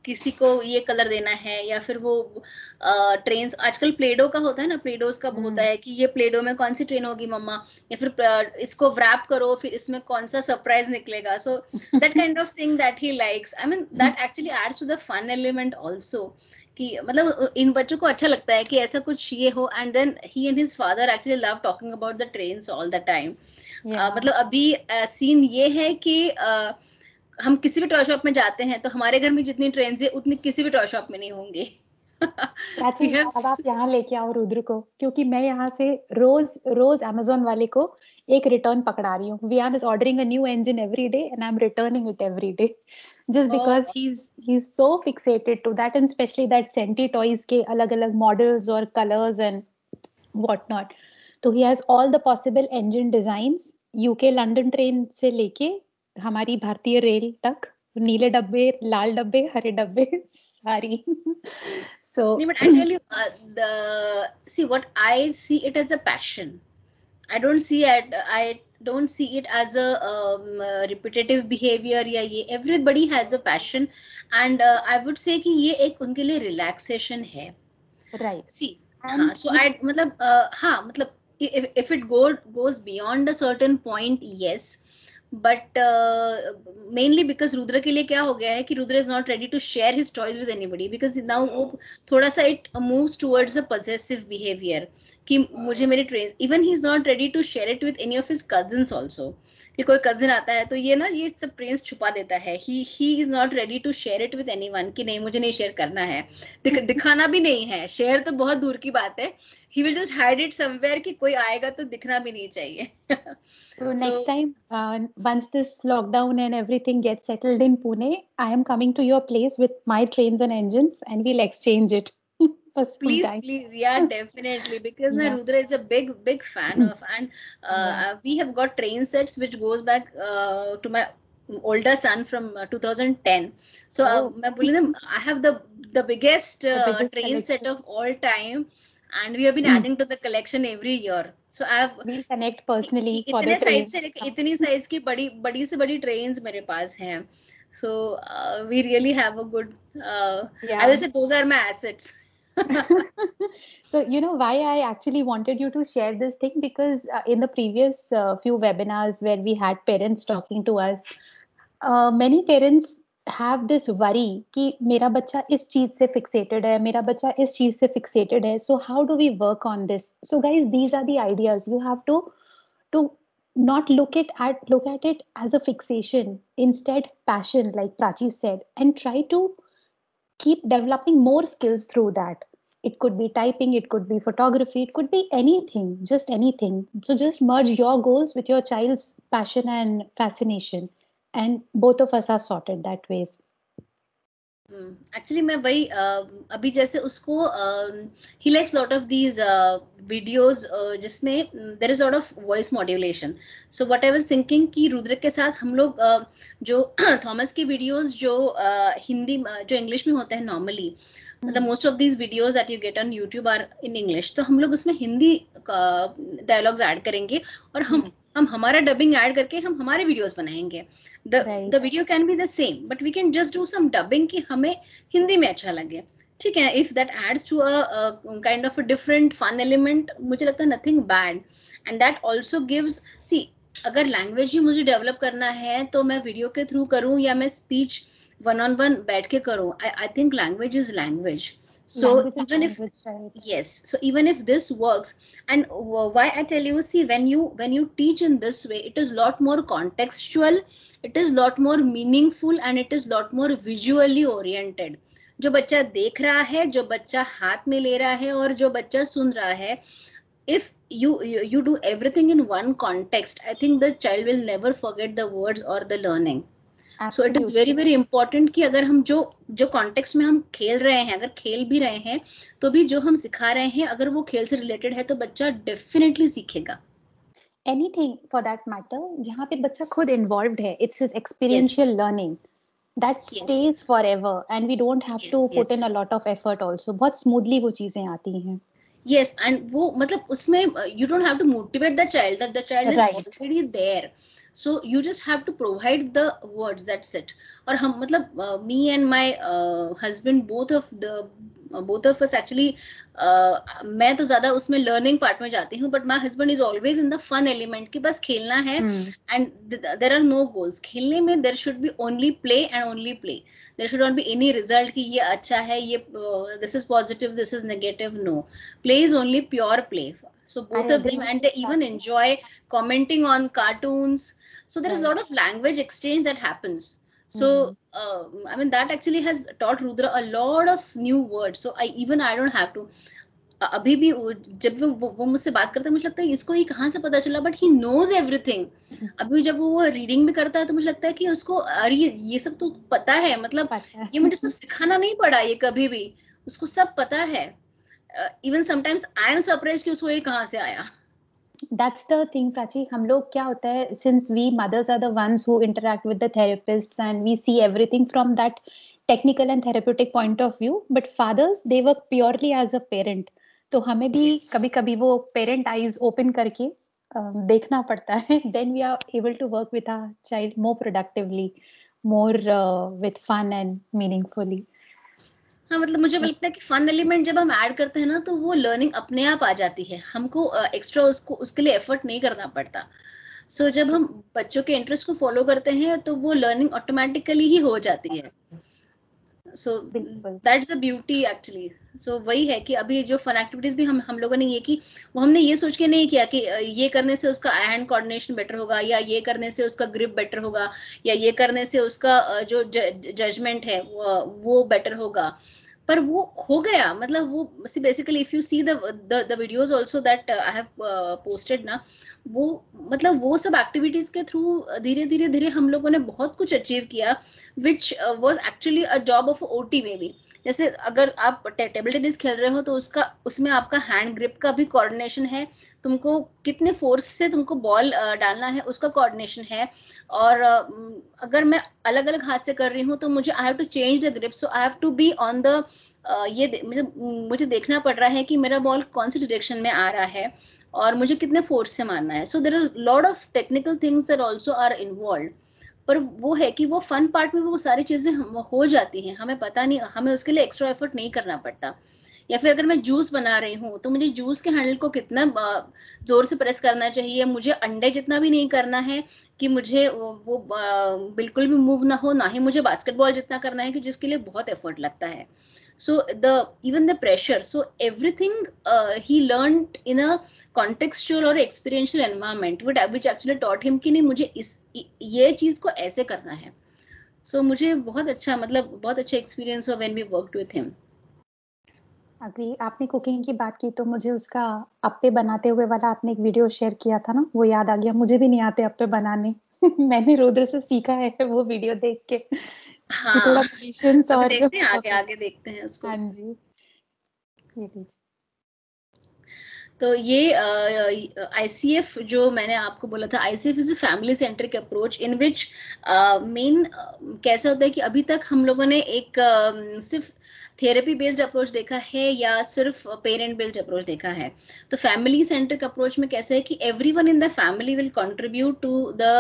किसी को ये कलर देना है, या फिर वो ट्रेन्स आजकल प्लेडो का होता है ना, प्लेडोज का होता है कि ये प्लेडो में कौन सी ट्रेन होगी मम्मा, या फिर इसको व्रैप करो फिर इसमें कौन सा सरप्राइज निकलेगा. So that kind of thing that he likes. I mean that actually adds to the fun element also, कि मतलब इन बच्चों को अच्छा लगता है कि ऐसा कुछ ये हो. And then he and his father actually love talking about the trains all the time. मतलब अभी सीन ये है कि हम किसी भी टॉय शॉप में जाते हैं तो हमारे घर में जितनी ट्रेन्स है उतनी किसी भी टॉय शॉप में नहीं होंगी. अब आप यहाँ लेके आओ रुद्र को, क्योंकि मैं यहाँ से रोज अमेज़न वाले को एक रिटर्न पकड़ा रही हूँ. Vian is ordering a new engine every day and I'm returning it every day just because he's so fixated to that, and especially that Senti toys के अलग-अलग models और colors and whatnot. तो he has all the possible engine designs, UK London train से लेके हमारी भारतीय rail तक, नीले डब्बे, लाल डब्बे, हरे डब्बे, सारी. So but I tell you, see what I see it as a passion. I don't see it as a repetitive behavior या ये. Everybody has a passion, and I would say कि ये एक उनके लिए relaxation है. Right. See, हाँ, so I मतलब हाँ मतलब if it goes beyond a certain point, yes, but mainly because Rudra के लिए क्या हो गया है कि Rudra is not ready to share his toys with anybody, because now वो थोड़ा सा it moves towards a possessive behavior कि मुझे मेरी train, even he is not ready to share it with any of his cousins also, कि कोई cousin आता है तो ये ना ये सब ट्रेन्स छुपा देता है. He is not ready to share it with anyone, कि नहीं मुझे नहीं शेयर करना है, दिखाना भी नहीं है, शेयर तो बहुत दूर की बात है. ही will just hide it somewhere कि कोई आएगा तो दिखना भी नहीं चाहिए. So next time, once this lockdown and everything gets settled in Pune, I am coming to your place with my trains and engines, and we'll exchange it. Please, yeah, definitely, because na Rudra is a big fan of, and we have got train sets which goes back to my older son from 2010. So मैं बोली ना, I have the biggest train set of all time, and we have been adding to the collection every year. So we'll connect personally for इतने the size से लेके इतनी size की बड़ी से बड़ी ट्रेन्स मेरे पास हैं. So we really have a good I will say those are my assets. So you know why I actually wanted you to share this thing, because in the previous few webinars where we had parents talking to us, many parents have this worry कि मेरा बच्चा इस चीज से fixated है, मेरा बच्चा इस चीज से fixated है. So how do we work on this? So guys, these are the ideas. You have to not look at it as a fixation, instead passion, like Prachi said, and try to keep developing more skills through that. It could be typing, it could be photography, it could be anything, just anything. So just merge your goals with your child's passion and fascination, and both of us are sorted that ways. Actually मैं वही अभी जैसे उसको he likes lot of these videos जिसमें there is lot of voice modulation. So what I was thinking कि रुद्र के साथ हम लोग जो थॉमस की वीडियोस जो हिंदी जो इंग्लिश में होते हैं नॉर्मली, मतलब most of these videos that you get on YouTube are in English, तो हम लोग उसमें हिंदी डायलॉग्स ऐड करेंगे और हम हमारा डबिंग ऐड करके हम हमारे वीडियोस बनाएंगे. The video can be the same but we can just do some dubbing कि हमें हिंदी में अच्छा लगे. ठीक है, if that adds to a kind of a different fun element, मुझे लगता है nothing bad. And that also gives, see अगर लैंग्वेज ही मुझे डेवलप करना है तो मैं वीडियो के थ्रू करूँ या मैं स्पीच one-on-one बैठ के करूँ. I think language is language. So even if yes, so even if this works, and why I tell you, see when you teach in this way, it is lot more contextual, it is lot more meaningful, and it is lot more visually oriented. जो बच्चा देख रहा है, जो बच्चा हाथ में ले रहा है और जो बच्चा सुन रहा है, if you do everything in one context, I think the child will never forget the words or the learning. So it is very very important कि अगर हम जो जो कॉन्टेक्स्ट में हम खेल रहे हैं, अगर खेल भी रहे हैं तो भी जो हम सिखा रहे हैं अगर वो खेल से रिलेटेड है तो बच्चा डेफिनेटली सीखेगा. एनीथिंग फॉर दैट मैटर जहाँ पे बच्चा खुद इन्वॉल्व्ड है, it's his experiential learning that stays forever and we don't have to put in a lot of effort also. बहुत smoothly वो चीजें आती हैं. Yes, and वो मतलब उसमें you don't have to motivate the child, that the child is already there. So you just have to provide the words, that's it. और हम मतलब me and my husband, both of us actually मैं तो ज्यादा उसमें learning part में जाती हूँ, but my husband is always in the fun element कि बस खेलना है and there are no goals. खेलने में there should be only play and only play. There should not be any result कि ये अच्छा है, ये this is positive, this is negative. No, play is only pure play. So both of them, and they even enjoy commenting on cartoons. So there is a lot of language exchange that happens. So I mean that actually has taught Rudra a lot of new words. So I don't have to. अभी भी जब वो मुझसे बात करता है मुझे लगता है इसको ये कहाँ से पता चला, बट ही नोज एवरीथिंग. अभी जब वो रीडिंग भी करता है तो मुझे लगता है कि उसको अरे ये सब तो पता है, मतलब ये मुझे सब सिखाना नहीं पड़ा, ये कभी भी उसको सब पता है. Even sometimes I am surprise कि उसको ये कहाँ से आया. That's the thing, Prachi. हम लोग क्या होता है, since we mothers are the ones who interact with the therapists and we see everything from that technical and therapeutic point of view, but fathers, they work purely as a parent. तो हमें भी कभी कभी वो parent eyes open करके देखना पड़ता है. Then we are able to work with our child more productively, more with fun and meaningfully. हाँ मतलब मुझे लगता है कि फन एलिमेंट जब हम ऐड करते हैं ना तो वो लर्निंग अपने आप आ जाती है, हमको एक्स्ट्रा उसके लिए एफर्ट नहीं करना पड़ता. सो जब हम बच्चों के इंटरेस्ट को फॉलो करते हैं तो वो लर्निंग ऑटोमेटिकली ही हो जाती है. So that's the beauty actually. So वही है कि अभी जो फन एक्टिविटीज भी हम लोगों ने ये की, वो हमने ये सोच के नहीं किया कि ये करने से उसका हैंड कोऑर्डिनेशन बेटर होगा, या ये करने से उसका ग्रिप बेटर होगा, या ये करने से उसका जो जजमेंट है वो बेटर होगा. पर वो हो गया, मतलब वो basically if you see the videos also that I have posted ना, वो मतलब वो सब एक्टिविटीज के थ्रू धीरे धीरे धीरे हम लोगों ने बहुत कुछ अचीव किया, which was actually a job of OT में भी. जैसे अगर आप टेबल टेनिस खेल रहे हो तो उसमें आपका हैंड ग्रिप का भी कोऑर्डिनेशन है, तुमको कितने फोर्स से तुमको बॉल डालना है उसका कोऑर्डिनेशन है. और अगर मैं अलग अलग हाथ से कर रही हूँ तो मुझे I have to change the grip, so I have to be on the मुझे देखना पड़ रहा है कि मेरा बॉल कौन सी डायरेक्शन में आ रहा है और मुझे कितने फोर्स से मारना है. So there are lot of technical things that also are involved. पर वो है कि वो फन पार्ट में वो सारी चीजें हो जाती हैं, हमें पता नहीं, हमें उसके लिए एक्स्ट्रा एफर्ट नहीं करना पड़ता. या फिर अगर मैं जूस बना रही हूँ तो मुझे जूस के हैंडल को कितना जोर से प्रेस करना चाहिए, मुझे अंडे जितना भी नहीं करना है कि मुझे वो बिल्कुल भी मूव ना हो, ना ही मुझे बास्केटबॉल जितना करना है कि जिसके लिए बहुत एफर्ट लगता है. So even the pressure, so everything he learned in a contextual or experiential environment which actually taught him कि नहीं मुझे ये चीज को ऐसे करना है. So मुझे बहुत अच्छा, मतलब बहुत अच्छा एक्सपीरियंस हुआ when we worked with him. Agree. आपने कुकिंग की बात की तो मुझे उसका अप्पे बनाते हुए वाला आपने एक वीडियो शेयर किया था ना, वो याद आ गया. मुझे भी नहीं आते अप्पे बनाने. मैंने रुद्र से सीखा है वो वीडियो देख के. हाँ, थोड़ा पेशेंस और देखते हैं, आगे देखते हैं उसको. हाँ जी, ये लीजिए. तो ये ICF जो मैंने आपको बोला था, ICF is a family centric approach in which main कैसा होता है कि अभी तक हम लोगों ने एक सिर्फ थेरेपी बेस्ड अप्रोच देखा है या सिर्फ पेरेंट बेस्ड अप्रोच देखा है. तो फैमिली सेंट्रिक अप्रोच में कैसे है कि everyone in the family will contribute to the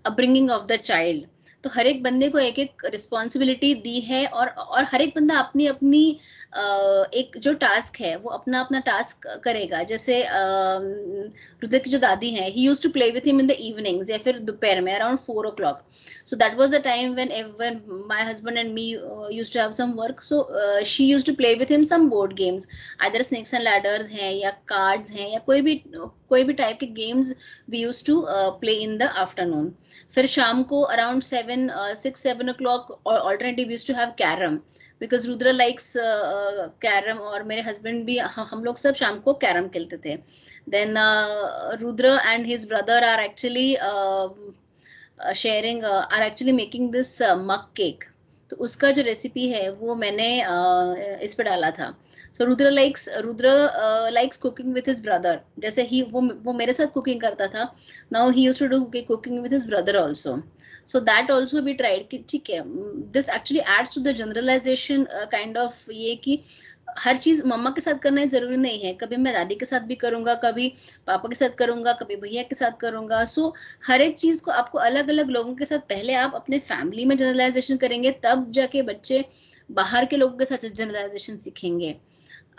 upbringing of the child. तो हर एक बंदे को एक एक रिस्पॉन्सिबिलिटी दी है और हर एक बंदा अपनी अपनी एक जो टास्क है वो अपना अपना टास्क करेगा. जैसे रुद्र की जो दादी हैं, he used to play with him in the evenings या फिर दोपहर में around 4 o'clock. So that was the time when my husband and me used to have some work. So she used to play with him some board games, either snakes and ladders हैं या cards हैं या कोई भी type के games we used to play in the afternoon. फिर शाम को around 6-7 o'clock alternative used to have carrom because Rudra likes carrom, और मेरे हस्बैंड भी, हम लोग सब शाम को कैरम खेलते थे. Then Rudra and his brother are actually sharing are actually making this mug cake. तो उसका जो रेसिपी है वो मैंने इस पे डाला था. So Rudra likes cooking with his brother. जैसे वो मेरे साथ cooking करता था. Now he used to do cooking with his brother also. So that also we tried कि ठीक है. This actually adds to the generalization kind of ये कि हर चीज मम्मा के साथ करना जरूरी नहीं है. कभी मैं दादी के साथ भी करूंगा, कभी पापा के साथ करूंगा, कभी भैया के साथ करूंगा. सो हर एक चीज को आपको अलग अलग लोगों के साथ पहले आप अपने फैमिली में जनरलाइजेशन करेंगे, तब जाके बच्चे बाहर के लोगों के साथ जनरलाइजेशन सीखेंगे.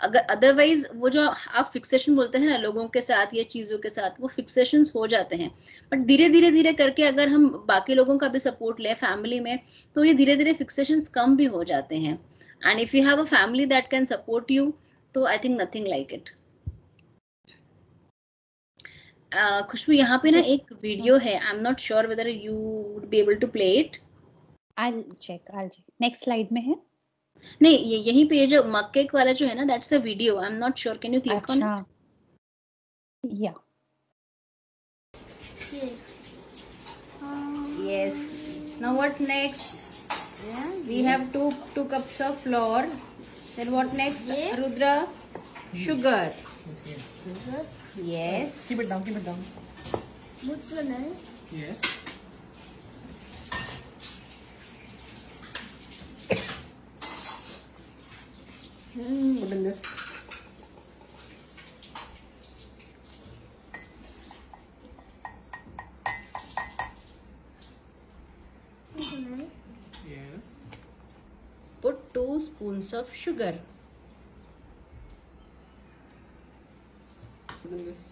अगर अदरवाइज वो जो आप फिक्सेशन बोलते हैं ना लोगों के साथ या चीजों के साथ, वो फिक्सेशंस हो जाते हैं. बट धीरे करके अगर हम बाकी लोगों का भी सपोर्ट लें फैमिली में, तो ये धीरे धीरे फिक्सेशंस कम भी हो जाते हैं. And if you have a family that can support you, तो I think nothing like it. Khushboo, यहाँ पे ना एक वीडियो है. I am not sure whether you would be able to play it. I'll check. Next slide में है. नहीं, यहीं पे जो मग केक वाला जो है ना, that's a video. I am not sure. Can you click on it? या. Yes. Now what next? We have two cups of flour. Then what next? Rudra? Sugar. Sugar? Yes. Keep it down, keep it down. What's the name? Yes. Put in this. What's the name? Yes. Put 2 spoons of sugar. Put in this.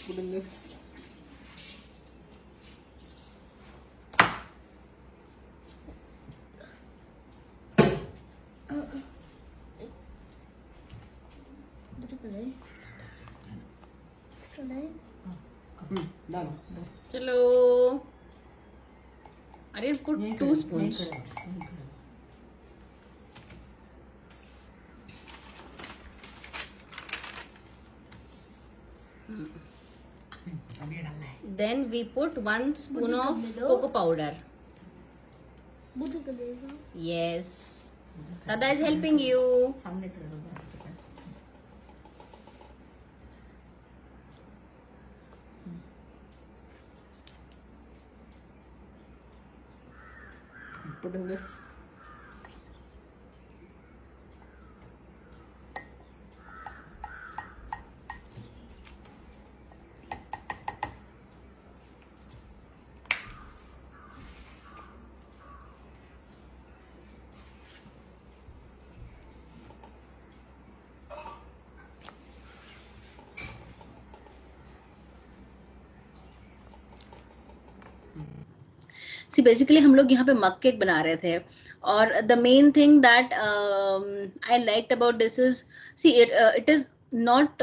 Put in this. Done. चलो. अरे put 2 spoons. Then we put 1 spoon of cocoa powder. Yes. Dada is helping you. Put in this. See basically हम लोग यहाँ पे मग cake बना रहे थे. और the main thing that I liked about this is, see it is not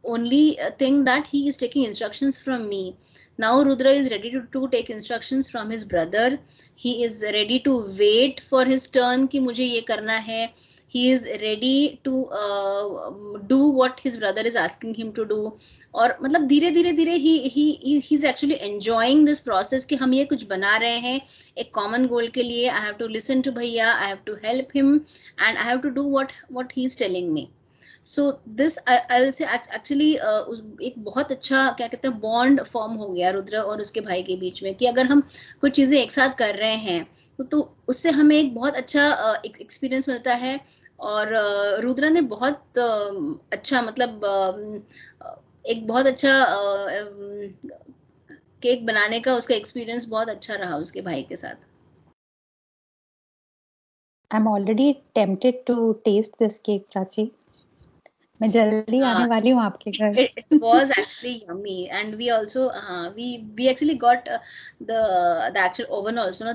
only thing that he is taking instructions from me. Now Rudra is ready to take instructions from his brother. He is ready to wait for his turn कि मुझे ये करना है. He is ready to do what his brother is asking him to do. और मतलब धीरे धीरे he is actually enjoying this process कि हम ये कुछ बना रहे हैं एक common goal के लिए. I have to listen to भैया, I have to help him, and I have to do what he is telling me. So this I will से एक्चुअली एक बहुत अच्छा क्या कहते हैं बॉन्ड फॉर्म हो गया रुद्र और उसके भाई के बीच में कि अगर हम कुछ चीज़ें एक साथ कर रहे हैं तो उससे हमें एक बहुत अच्छा एक्सपीरियंस मिलता है. और रुद्र ने बहुत अच्छा मतलब एक बहुत अच्छा केक बनाने का उसका एक्सपीरियंस बहुत अच्छा रहा उसके भाई के साथ. I am already tempted to test this cake Prachi. मैं जल्दी आने वाली हूँ आपके घर. It was actually yummy, and we also we actually got the actual oven also. No,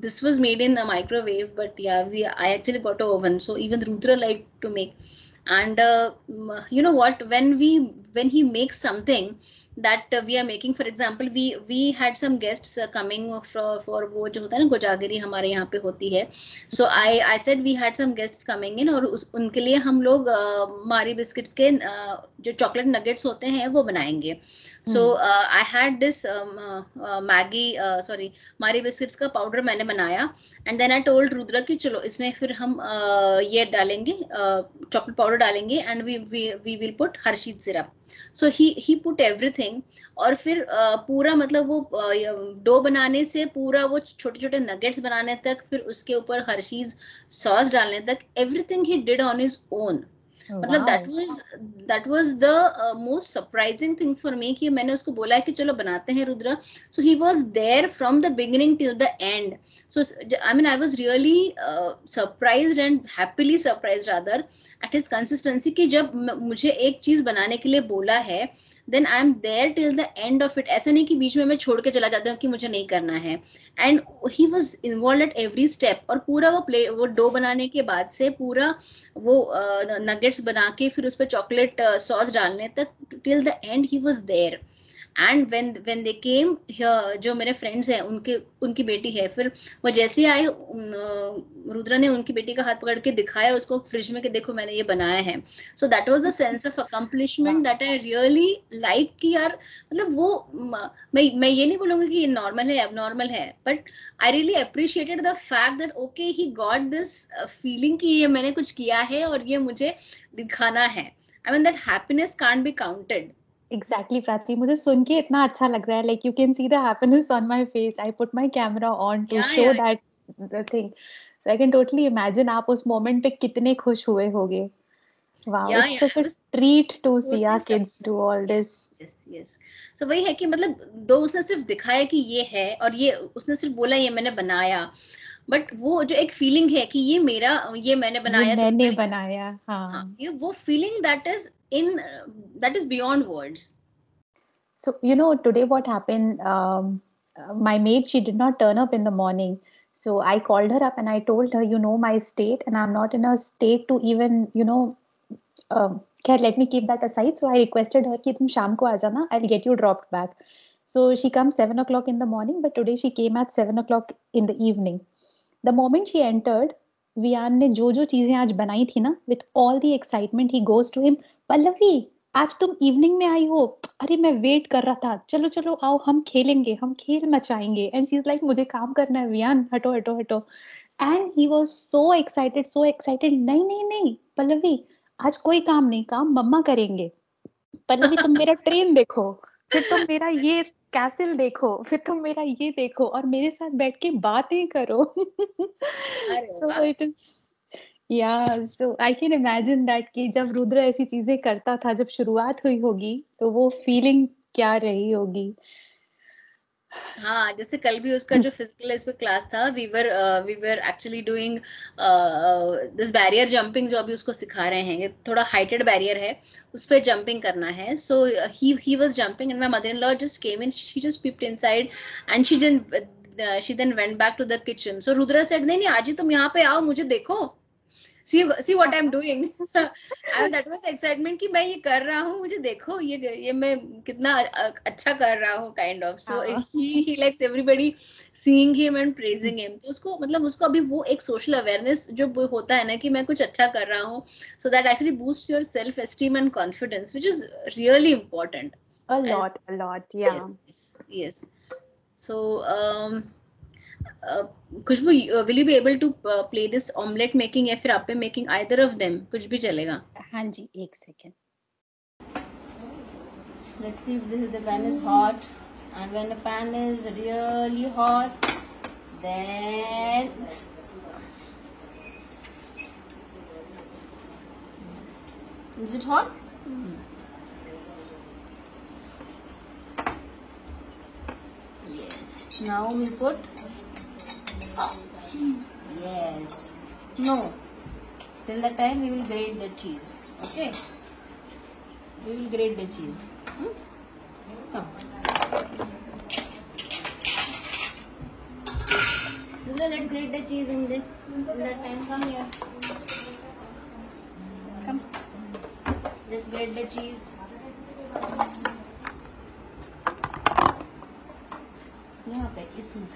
this was made in a microwave, but yeah, I actually got an oven. So even Rudra liked to make. And you know what? When we when he makes something that we are making, for example, we had some guests coming for वो जो होता है ना कोजागरी हमारे यहाँ पे होती है, so I said we had some guests coming in, और उनके लिए हम लोग मारी बिस्किट्स के जो चॉकलेट नगेट्स होते हैं वो बनाएंगे. So I had this मारी बिस्किट्स का पाउडर मैंने बनाया, and then I told Rudra कि चलो इसमें फिर हम ये डालेंगे, चॉकलेट पाउडर डालेंगे, and we will put Hershey's syrup. So he put everything, और फिर पूरा मतलब वो डो बनाने से पूरा वो छोटे छोटे नगेट्स बनाने तक, फिर उसके ऊपर हर्शीज सॉस डालने तक, everything he did on his own. मतलब that was the most surprising thing for me कि मैंने उसको बोला है कि चलो बनाते हैं Rudra. So he was there from the beginning till the end. So I mean I was really surprised and happily surprised rather at his consistency कि जब मुझे एक चीज बनाने के लिए बोला है, then I am there till the end of it. ऐसा नहीं कि बीच में मैं छोड़ के चला जाता हूँ कि मुझे नहीं करना है. And he was involved at every step. और पूरा वो डो बनाने के बाद से पूरा वो नगेट्स बना के फिर उस पर चॉकलेट सॉस डालने तक, till the end he was there. And when they came here, जो मेरे फ्रेंड्स हैं उनकी बेटी है, फिर वो जैसे आए रुद्रा ने उनकी बेटी का हाथ पकड़ के दिखाया उसको फ्रिज में कि देखो मैंने ये बनाया है. सो that was the sense of accomplishment that I really like कि यार मतलब वो मैं ये नहीं बोलूंगी कि ये नॉर्मल है एबनॉर्मल है, but I really appreciated the fact that okay he got this feeling कि ये मैंने कुछ किया है और ये मुझे दिखाना है. आई mean that happiness can't be counted. Exactly, Prachi. मुझे सुन के इतना अच्छा लग रहा है. Like you can see the happiness on my face. I put my camera on to show that the thing. So I can totally imagine आप उस moment पे कितने खुश हुए होगे. Wow, it's such a treat to see our kids do all this. Yes. So वही है कि मतलब दो उसने सिर्फ दिखाया कि ये है, और ये उसने सिर्फ बोला ये मैंने बनाया, बट वो जो एक फीलिंग है कि ये मेरा, ये मैंने बनाया, मैंने बनाया, हाँ. ये वो feeling that is beyond words. So you know today what happened, my maid, she did not turn up in the morning, so I called her up and I told her, you know my state and I'm not in a state to even let me keep that aside. So I requested her कि तुम शाम को आ जाना, I'll get you dropped back. So she comes 7 o'clock in the morning, but today she came at 7 o'clock in the evening. The moment she entered, Viaan ने जो चीजें आज बनाई थी ना, with all the excitement he goes to him, Pallavi आज तुम evening में आई हो, अरे मैं वेट कर रहा था, चलो चलो आओ हम खेलेंगे, हम खेल मचाएंगे. एंड शी इज लाइक मुझे काम करना है वियान, हटो हटो हटो. And he was so excited. नहीं नहीं नहीं पल्लवी, आज कोई काम नहीं, काम मम्मा करेंगे. पल्लवी तुम मेरा ट्रेन देखो, फिर तुम मेरा ये कैसल देखो, फिर तुम मेरा ये देखो, और मेरे साथ बैठ के बातें करो. So it is, yeah, so I can imagine that कि जब रुद्र ऐसी चीजें करता था, जब शुरुआत हुई होगी, तो वो फीलिंग क्या रही होगी. हाँ, जैसे कल भी उसका जो फिजिकल इस पे क्लास था, we were actually doing this barrier jumping, जो अभी उसको सिखा रहे हैं. ये थोड़ा हाइटेड बैरियर है, उस पे जंपिंग करना है. So he was jumping and my mother-in-law just came in, she just peeped inside and she then went back to the kitchen. So Rudra said, नहीं आज ही तुम यहाँ पे आओ, मुझे देखो, see what I'm doing. And that was excitement कि मैं ये कर रहा हूँ, मुझे देखो ये मैं कितना अच्छा कर रहा हूँ, kind of. So he likes everybody seeing him and praising him. तो उसको मतलब उसको अभी वो एक social awareness जो होता है ना कि मैं कुछ अच्छा कर रहा हूँ, so that actually boosts your self esteem and confidence, which is really important. A lot, yeah. Yes. So Khushboo, will you be able to play this omelette making या फिर आपे making, either of them, कुछ भी चलेगा. हाँ जी, एक second. Let's see if the pan is hot, and when the pan is really hot, then is it hot? Yes. Now we put cheese. Yes. No. Till the time we will grate the cheese. Okay. We will grate the cheese. Come. Let's grate the cheese in that time. Come here. Come. Let's grate the cheese. यहाँ पे इसमें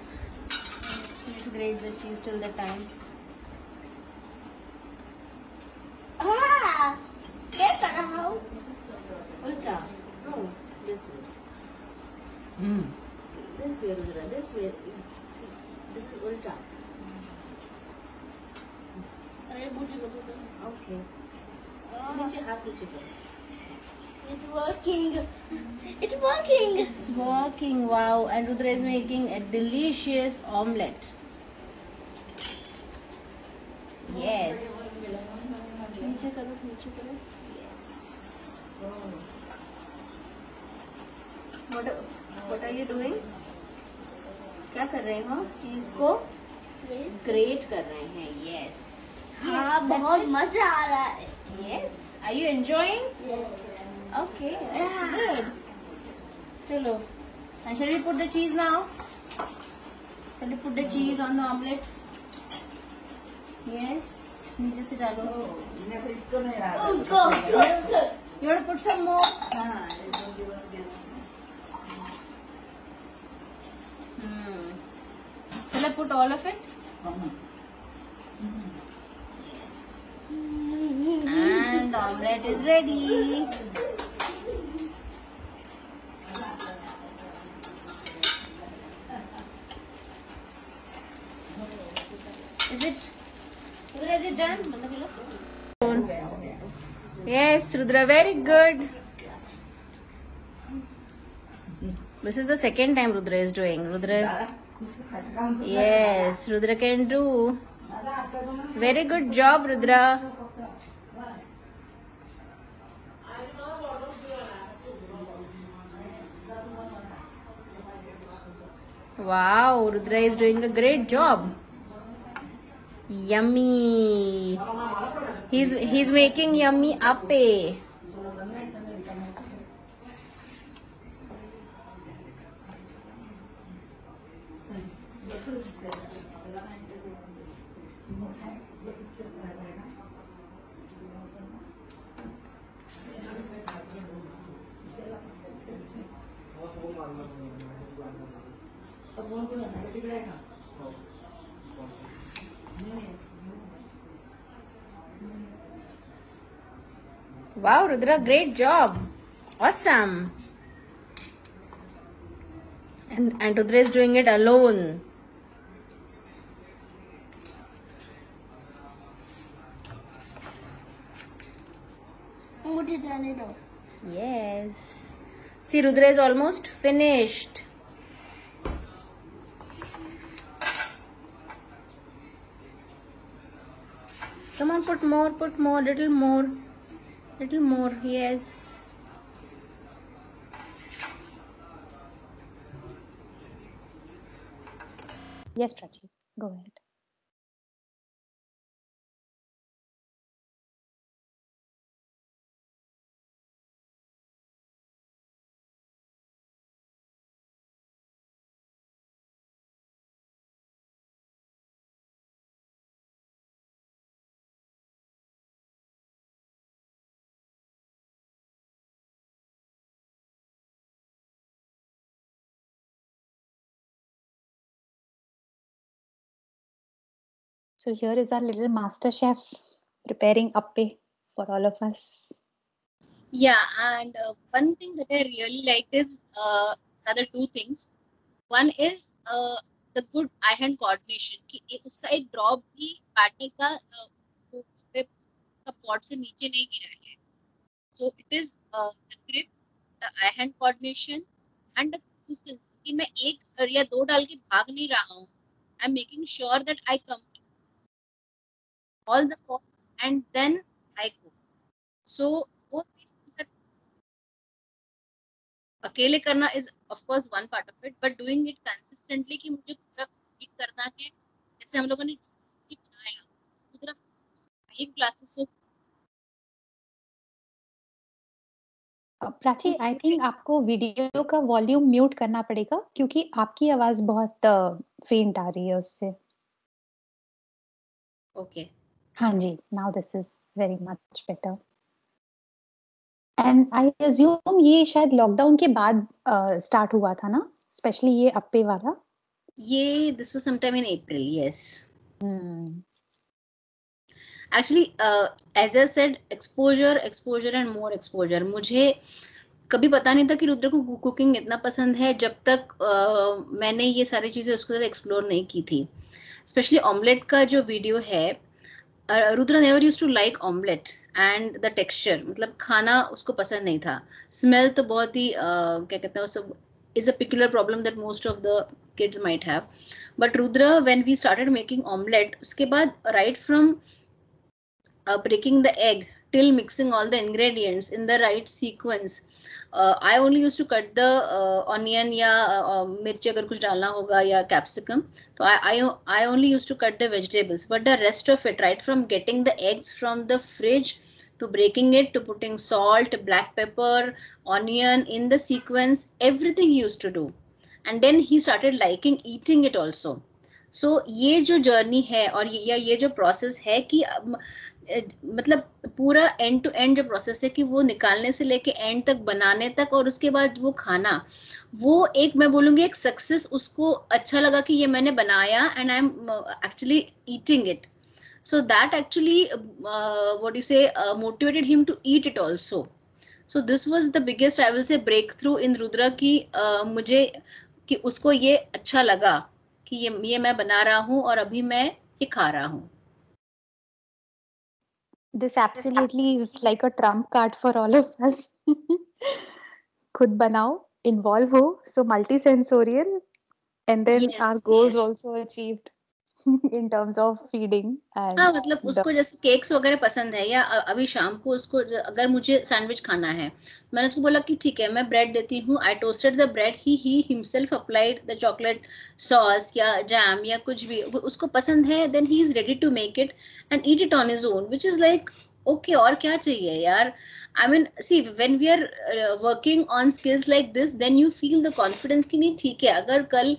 grate the cheese till the time. Ah, क्या कर रहा हूँ? उल्टा. No, this way. This way, Rudra. This way. This is ulta. अरे मुझे लगता है Okay. नीचे हाथ नीचे करो. it's working. It's working. It's working. Wow. And Rudra is making a delicious omelette. Yes. नीचे करो, नीचे करो. Yes. What are you doing? क्या कर रहे हो? चीज को ग्रेट कर रहे हैं. Yes. हाँ बहुत मजा आ रहा है. Yes. Are you enjoying? Okay. That's good. चलो. And shall we put the cheese now? Shall we put the cheese on the omelette? Yes. नीचे से डालो. Oh, go. You want to put some more? Shall I put all of it? And the omelette is ready. Is it? Rudra, is it done? Yes, Rudra, very good. This is the second time Rudra is doing. Rudra. Yes, Rudra can do. Very good job, Rudra. Wow, Rudra is doing a great job. Yummy. He's making yummy appe. Wow, Rudra, great job. Awesome. And Rudra is doing it alone. मुझे जाने दो. Yes. See, Rudra is almost finished. Come on, put more, little more. Little more, yes. Yes, Prachi, go ahead. So here is our little master chef preparing appe for all of us. Yeah, and one thing that I really like is rather two things. One is the good eye-hand coordination. कि उसका एक drop भी बैठने का pot से नीचे नहीं गिरा है. So it is the grip, the eye-hand coordination, and the consistency. कि मैं एक या दो डाल के भाग नहीं रहा हूँ. I'm making sure that I complete all the pots and then I go. So both these things are अकेले करना is of course one part of it, but doing it consistently कि मुझे पूरा complete करना है. जैसे हम लोगों ने बनाया पूरा 5 classes से. प्राची, आई थिंक आपको वीडियो का वॉल्यूम म्यूट करना पड़ेगा क्योंकि आपकी आवाज बहुत फेंट आ रही है उससे. Okay. हाँ जी, now this is very much better. And I assume ये शायद लॉकडाउन के बाद स्टार्ट हुआ था ना, स्पेशली ये अप्पे वाला? ये this was sometime in April, yes. Actually as I said, exposure and more exposure. मुझे कभी पता नहीं था कि रुद्र को कुकिंग इतना पसंद है जब तक मैंने ये सारी चीज़ें उसके साथ एक्सप्लोर नहीं की थी. स्पेशली ऑमलेट का जो वीडियो है, Rudra never used to like omelette and the texture, मतलब खाना उसको पसंद नहीं था. स्मेल तो बहुत ही क्या कहते हैं, सब is a peculiar problem that most of the kids might have. But Rudra, when we started making omelette, उसके बाद right from breaking the egg till mixing all the ingredients in the right sequence, I only used to cut the onion या मिर्ची अगर कुछ डालना होगा या capsicum, तो I only used to cut the vegetables, but the rest of it, right from getting the eggs from the fridge to breaking it to putting salt, black pepper, onion in the sequence, everything he used to do. And then he started liking eating it also. So ये जो journey है और ये जो process है कि मतलब पूरा एंड टू एंड जो प्रोसेस है कि वो निकालने से लेके एंड तक बनाने तक और उसके बाद वो खाना, वो एक मैं बोलूँगी एक सक्सेस. उसको अच्छा लगा कि ये मैंने बनाया and I am actually eating it. So that actually what you say motivated him to eat it also. So this was the biggest, I will say, breakthrough in Rudra कि मुझे कि उसको ये अच्छा लगा कि ये मैं बना रहा हूँ और अभी मैं ये खा रहा हूँ. This absolutely is like a trump card for all of us. खुद बनाओ, involve हो, so multisensorial, and then Yes, our goals yes. also achieved in terms of feeding and हाँ, मतलब उसको जैसे केक्स वगैरह पसंद है या अभी शाम को उसको अगर मुझे सैंडविच खाना है, मैंने उसको बोला कि ठीक है मैं ब्रेड देती हूँ. I toasted the bread, he himself applied the chocolate sauce या जैम या कुछ भी उसको पसंद है, then he is ready to make it and eat it on his own, which is like okay. और क्या चाहिए यार. I mean see, when we are working on skills like this, then you feel the confidence कि नहीं ठीक है, अगर कल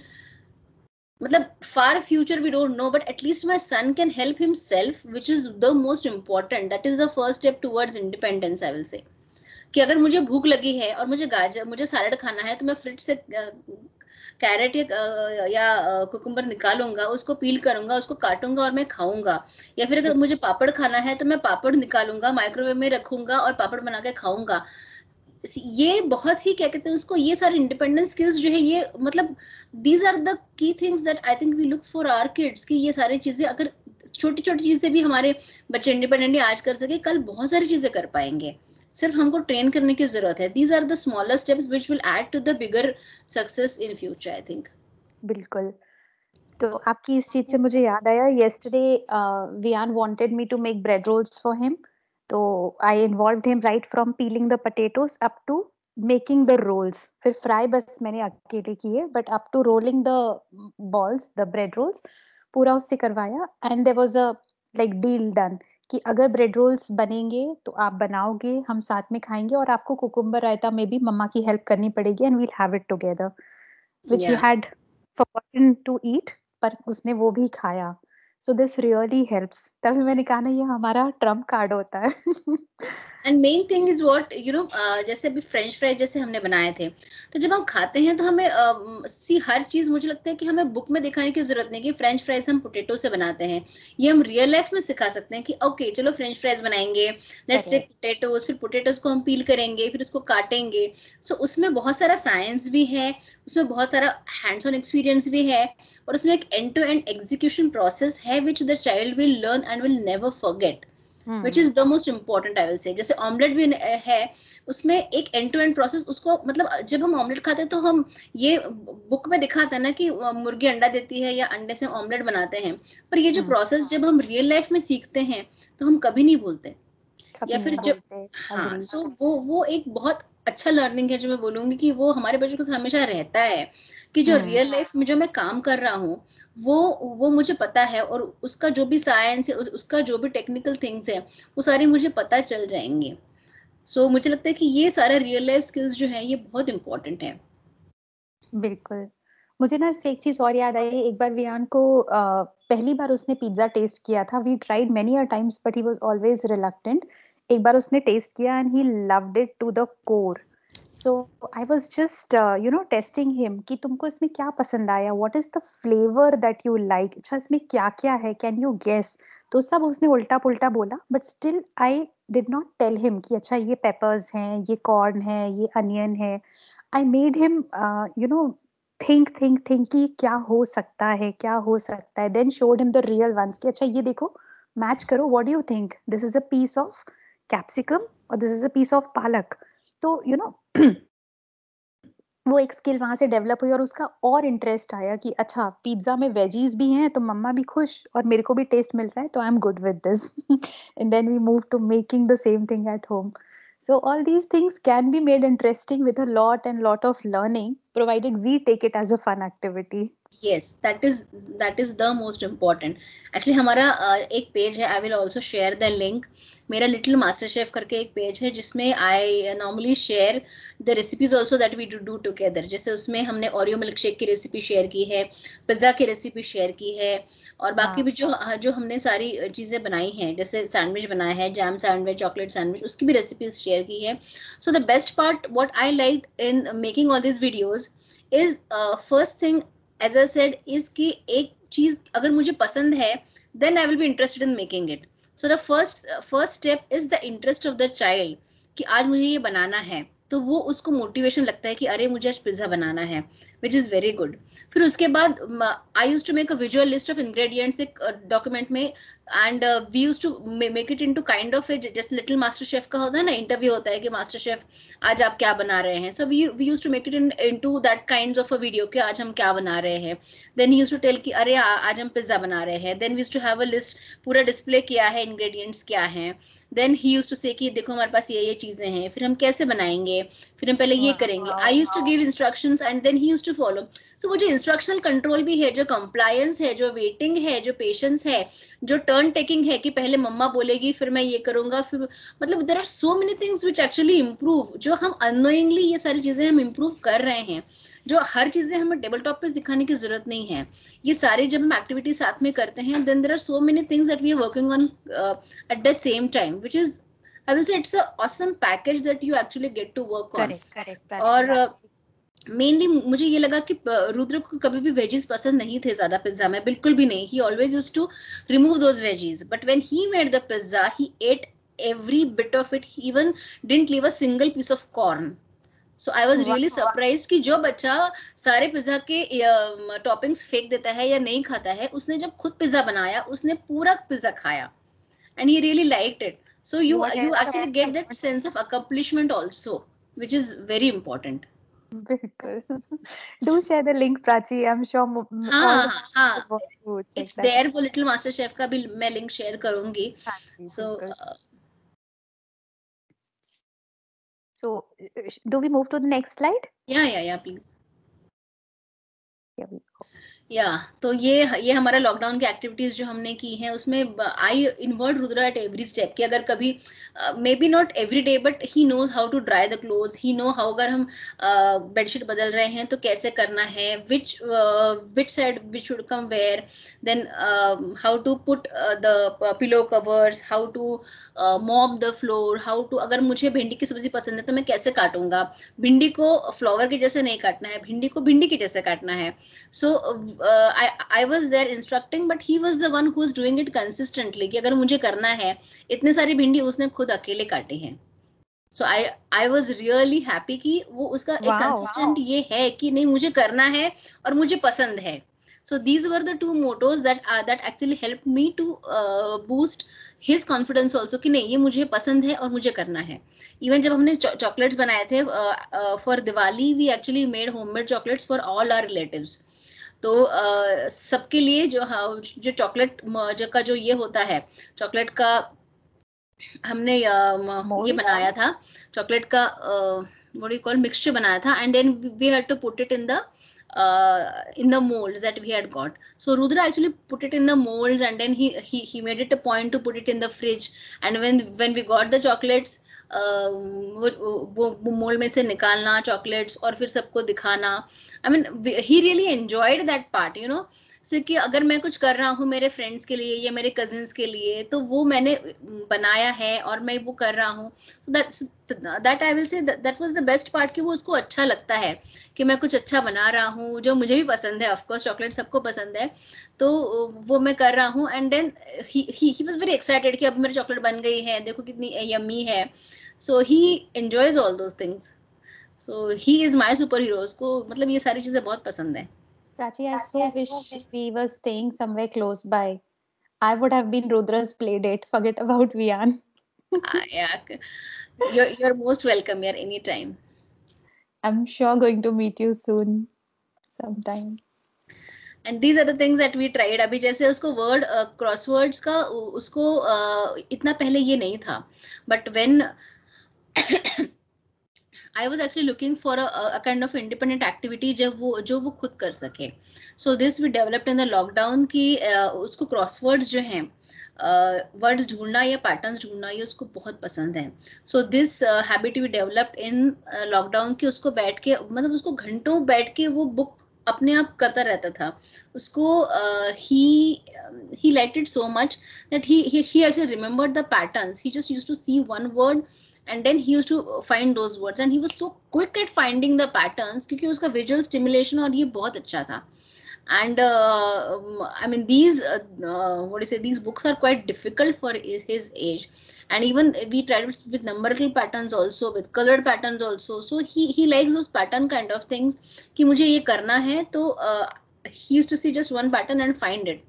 मतलब far future we don't know, but at least my son can help himself, which is the most important. That is the first step towards independence, I will say. कि अगर मुझे भूख लगी है और मुझे सैलेड खाना है, तो मैं फ्रिज से कैरेट या कुकुम्बर निकालूंगा, उसको पील करूंगा, उसको काटूंगा और मैं खाऊंगा. या फिर अगर मुझे पापड़ खाना है तो मैं पापड़ निकालूंगा, माइक्रोवेव में रखूंगा और पापड़ बना के खाऊंगा. ये बहुत ही क्या कहते हैं उसको, ये सारे इंडिपेंडेंस स्किल्स जो है, ये मतलब these are the key things that I think we look for our kids. कि ये सारी चीजें अगर छोटी छोटी चीजें भी हमारे बच्चे इंडिपेंडेंटली आज कर सके, कल बहुत सारी चीजें कर पाएंगे. सिर्फ हमको ट्रेन करने की जरूरत है. These are the smaller steps which will add to the bigger success in future, I think. बिल्कुल. तो आपकी इस चीज से मुझे याद आया, yesterday Vian wanted me to make bread rolls for him. तो I involved him right from peeling the potatoes up to making the rolls. फिर फ्राई बस मैंने अकेले किए, but up to rolling the balls, the bread rolls, पूरा उससे करवाया. And there was a like deal done कि अगर ब्रेड रोल्स बनेंगे तो आप बनाओगे, हम साथ में खाएंगे, और आपको कुकुम्बर रायता में भी मम्मा की हेल्प करनी पड़ेगी, and we'll have it together, which he had forgotten to eat, पर उसने वो भी खाया. So this really helps. तभी मैंने कहा ना, ये हमारा ट्रम्प कार्ड होता है. And main thing is what you know, जैसे अभी फ्रेंच फ्राइज जैसे हमने बनाए थे, तो जब हम खाते हैं तो हमें हर चीज मुझे लगता है कि हमें बुक में दिखाने की जरूरत नहीं कि फ्रेंच फ्राइज हम पोटैटो से बनाते हैं. ये हम रियल लाइफ में सिखा सकते हैं कि ओके चलो फ्रेंच फ्राइज बनाएंगे, लेट्स टेक पोटैटोज, फिर पोटैटोज को हम पील करेंगे, फिर उसको काटेंगे. सो उसमें बहुत सारा साइंस भी है, उसमें बहुत सारा हैंड्स ऑन एक्सपीरियंस भी है, और उसमें एक end to end execution process है which the child will learn and will never forget, which is the most important, I will say. जैसे ऑमलेट भी है, उसमें एक एंड टू एंड प्रोसेस. उसको मतलब जब हम ऑमलेट खाते हैं तो हम ये बुक में दिखाते हैं ना कि मुर्गी अंडा देती है या अंडे से ऑमलेट बनाते हैं, पर ये जो प्रोसेस जब हम रियल लाइफ में सीखते हैं तो हम कभी नहीं भूलते. या फिर जब हाँ, सो वो एक बहुत अच्छा लर्निंग है जो मैं बोलूंगी कि वो हमारे बच्चों को हमेशा रहता है कि जो रियल लाइफ में जो मैं काम कर रहा हूँ वो मुझे पता है, और उसका जो भी साइंस है, उसका जो भी टेक्निकल थिंग्स है, वो सारी मुझे पता चल जाएंगे. सो मुझे लगता है कि ये सारा रियल लाइफ स्किल्स जो है ये बहुत इंपॉर्टेंट है. बिल्कुल. मुझे ना इससे एक चीज और याद आई. एक बार वियान को पहली बार उसने पिज्जा टेस्ट किया था. We tried many a times but he was always reluctant. एक बार उसने टेस्ट किया and he loved it to the core. So I was just testing him कि तुमको इसमें क्या पसंद आया, what is the flavor that you like, अच्छा इसमें क्या क्या है, can you guess? तो सब उसने उल्टा पुल्टा बोला, but still I did not tell him कि अच्छा ये peppers हैं, ये corn है, ये onion है. I made him think कि क्या हो सकता है, क्या हो सकता है. Then showed him the real ones कि अच्छा ये देखो, match करो, what do you think? This is a piece of capsicum or this is a piece of palak. तो वो एक स्किल वहां से डेवलप हुई और उसका और इंटरेस्ट आया कि अच्छा पिज्जा में वेजीज भी हैं तो मम्मा भी खुश और मेरे को भी टेस्ट मिल रहा है तो I am good with this. And then we move to making the same thing at home. So all these things can be made interesting with a lot of learning, provided we take it as a fun activity. Yes, that is the most important. Actually हमारा एक page है, I will also share the link. मेरा little master chef करके एक page है जिसमें I normally share the recipes also that we do together. जैसे उसमें हमने ओरियो मिल्क शेक की रेसिपी शेयर की है, पिज्जा की रेसिपी शेयर की है, और बाकी भी जो हमने सारी चीज़ें बनाई हैं, जैसे सैंडविच बनाया है, जैम सैंडविच, चॉकलेट सैंडविच, उसकी भी रेसिपीज शेयर की है. So the best part what I like in making all this videos is first thing as I said is कि एक चीज अगर मुझे पसंद है then I will be interested in making it. So the first step is the interest of the child कि आज मुझे ये बनाना है, तो वो उसको मोटिवेशन लगता है कि अरे मुझे आज पिज्जा बनाना है, which is very good. फिर उसके बाद I used to make a visual list of ingredients एक डॉक्यूमेंट में, and we used to make it into kind of a, जैसे लिटिल मास्टर शेफ का होता है ना, इंटरव्यू होता है कि मास्टर शेफ आज आप क्या बना रहे हैं. So we used to make it into that kinds of a video कि आज हम क्या बना रहे हैं. Then he used to tell कि अरे आज हम पिज्जा बना रहे हैं. Then we used to have a list, पूरा डिस्प्ले किया है, इंग्रेडिएंट्स क्या हैं. Then he used to say कि देखो हमारे पास ये चीजें हैं, फिर हम कैसे बनाएंगे, फिर हम पहले ये करेंगे. I used to give instructions and then he used to follow. So वो जो इंस्ट्रक्शनल कंट्रोल भी है, जो कंप्लायंस है, जो वेटिंग है, जो पेशेंस है, जो टर्न टेकिंग है कि पहले मम्मा बोलेगी फिर मैं ये करूंगा, फिर मतलब there are so many things which actually improve, जो हम अननोइंगली ये सारी चीजें हम इम्प्रूव कर रहे हैं, जो हर चीजें हमें टेबल टॉप पे दिखाने की जरूरत नहीं है. ये सारे जब हम एक्टिविटी साथ में करते हैं then there are so many things that we are working on at the same time, which is I will say it's a awesome package that you actually get to work on. और mainly मुझे ये लगा कि रुद्र को कभी भी veggies पसंद नहीं थे ज्यादा पिज्जा में, बिल्कुल भी नहीं. He always used to remove those veggies, but when he made the pizza he ate every bit of it. He even didn't leave a single piece of corn. So I was really surprised कि जो बच्चा सारे pizza के toppings फेंक देता है या नहीं खाता है, उसने जब खुद पिज्जा बनाया उसने पूरा पिज्जा खाया and he really liked it. So you actually get that sense of accomplishment also, which is very important. बिल्कुल. Do share the link, Prachi. I'm sure हाँ, it's there. वो लिटिल मास्टर शेफ का भी मैं link share करूंगी. So do we move to the next slide? Yeah, please. Here we go. तो ये हमारा लॉकडाउन की एक्टिविटीज जो हमने की हैं उसमें I involve Rudra at every step कि अगर कभी maybe not every day but he knows how to dry the clothes, he know how, अगर हम बेडशीट बदल रहे हैं तो कैसे करना है, which side which should come where, then how to put the pillow covers, how to mop the floor, how to, अगर मुझे भिंडी की सब्जी पसंद है तो मैं कैसे काटूंगा, भिंडी को फ्लावर के जैसे नहीं काटना है, भिंडी को भिंडी के जैसे काटना है. सो I was there instructing, but he was the one who was doing it consistently कि अगर मुझे करना है, इतने सारी भिंडी उसने खुद अकेले काटे हैं. So I was really happy कि वो उसका एक consistent ये है कि नहीं मुझे करना है और मुझे पसंद है. So these were the two mottos that actually helped me to boost his confidence also कि नहीं ये मुझे पसंद है और मुझे करना है. Even जब हमने chocolates बनाए थे for Diwali, we actually made homemade chocolates for all our relatives. तो सबके लिए जो चॉकलेट का जो ये होता है, चॉकलेट का हमने ये बनाया था, चॉकलेट का what do you call mixture बनाया था, and then we had to put it in the molds that we had got. So Rudra actually put it in the molds and then he made it a point to put it in the fridge, and when we got the chocolates वो mould में से निकालना chocolates और फिर सबको दिखाना. I mean he really enjoyed that part, you know. से कि अगर मैं कुछ कर रहा हूँ मेरे फ्रेंड्स के लिए या मेरे कजिन्स के लिए, तो वो मैंने बनाया है और मैं वो कर रहा हूँ, that I will say that was the best part, कि वो उसको अच्छा लगता है कि मैं कुछ अच्छा बना रहा हूँ, जो मुझे भी पसंद है, ऑफ कोर्स चॉकलेट सबको पसंद है, तो वो मैं कर रहा हूँ। And then he was very excited कि अब मेरी चॉकलेट बन गई है, देखो कितनी यम्मी है। So he enjoys all those things, so he is my super hero. उसको मतलब ये सारी चीजें बहुत पसंद है। Prachi, I so wish we were staying somewhere close by. I would have been Rudra's play date. Forget about Vian. Yeah, you're most welcome here anytime. I'm sure going to meet you soon, sometime. And these are the things that we tried. अभी जैसे उसको word crosswords का उसको इतना पहले ये नहीं था, but when I was actually looking for a kind of independent activity जो वो खुद कर सके. So this we developed in the lockdown कि उसको crosswords जो हैं वर्ड्स ढूंढना या पैटर्न्स ढूंढना ये उसको बहुत पसंद है. So this habit we developed in lockdown कि उसको बैठ के मतलब उसको घंटों बैठ के वो बुक अपने आप करता रहता था. उसको he liked it so much that he actually remembered the patterns. He just used to see one word and then he used to find those words, and he was so quick at finding the patterns क्योंकि उसका visual stimulation और ये बहुत अच्छा था. And I mean these what do you say, these books are quite difficult for his age, and even we tried with numerical patterns also, with colored patterns also. So he likes those pattern kind of things कि मुझे ये करना है, तो he used to see just one pattern and find it.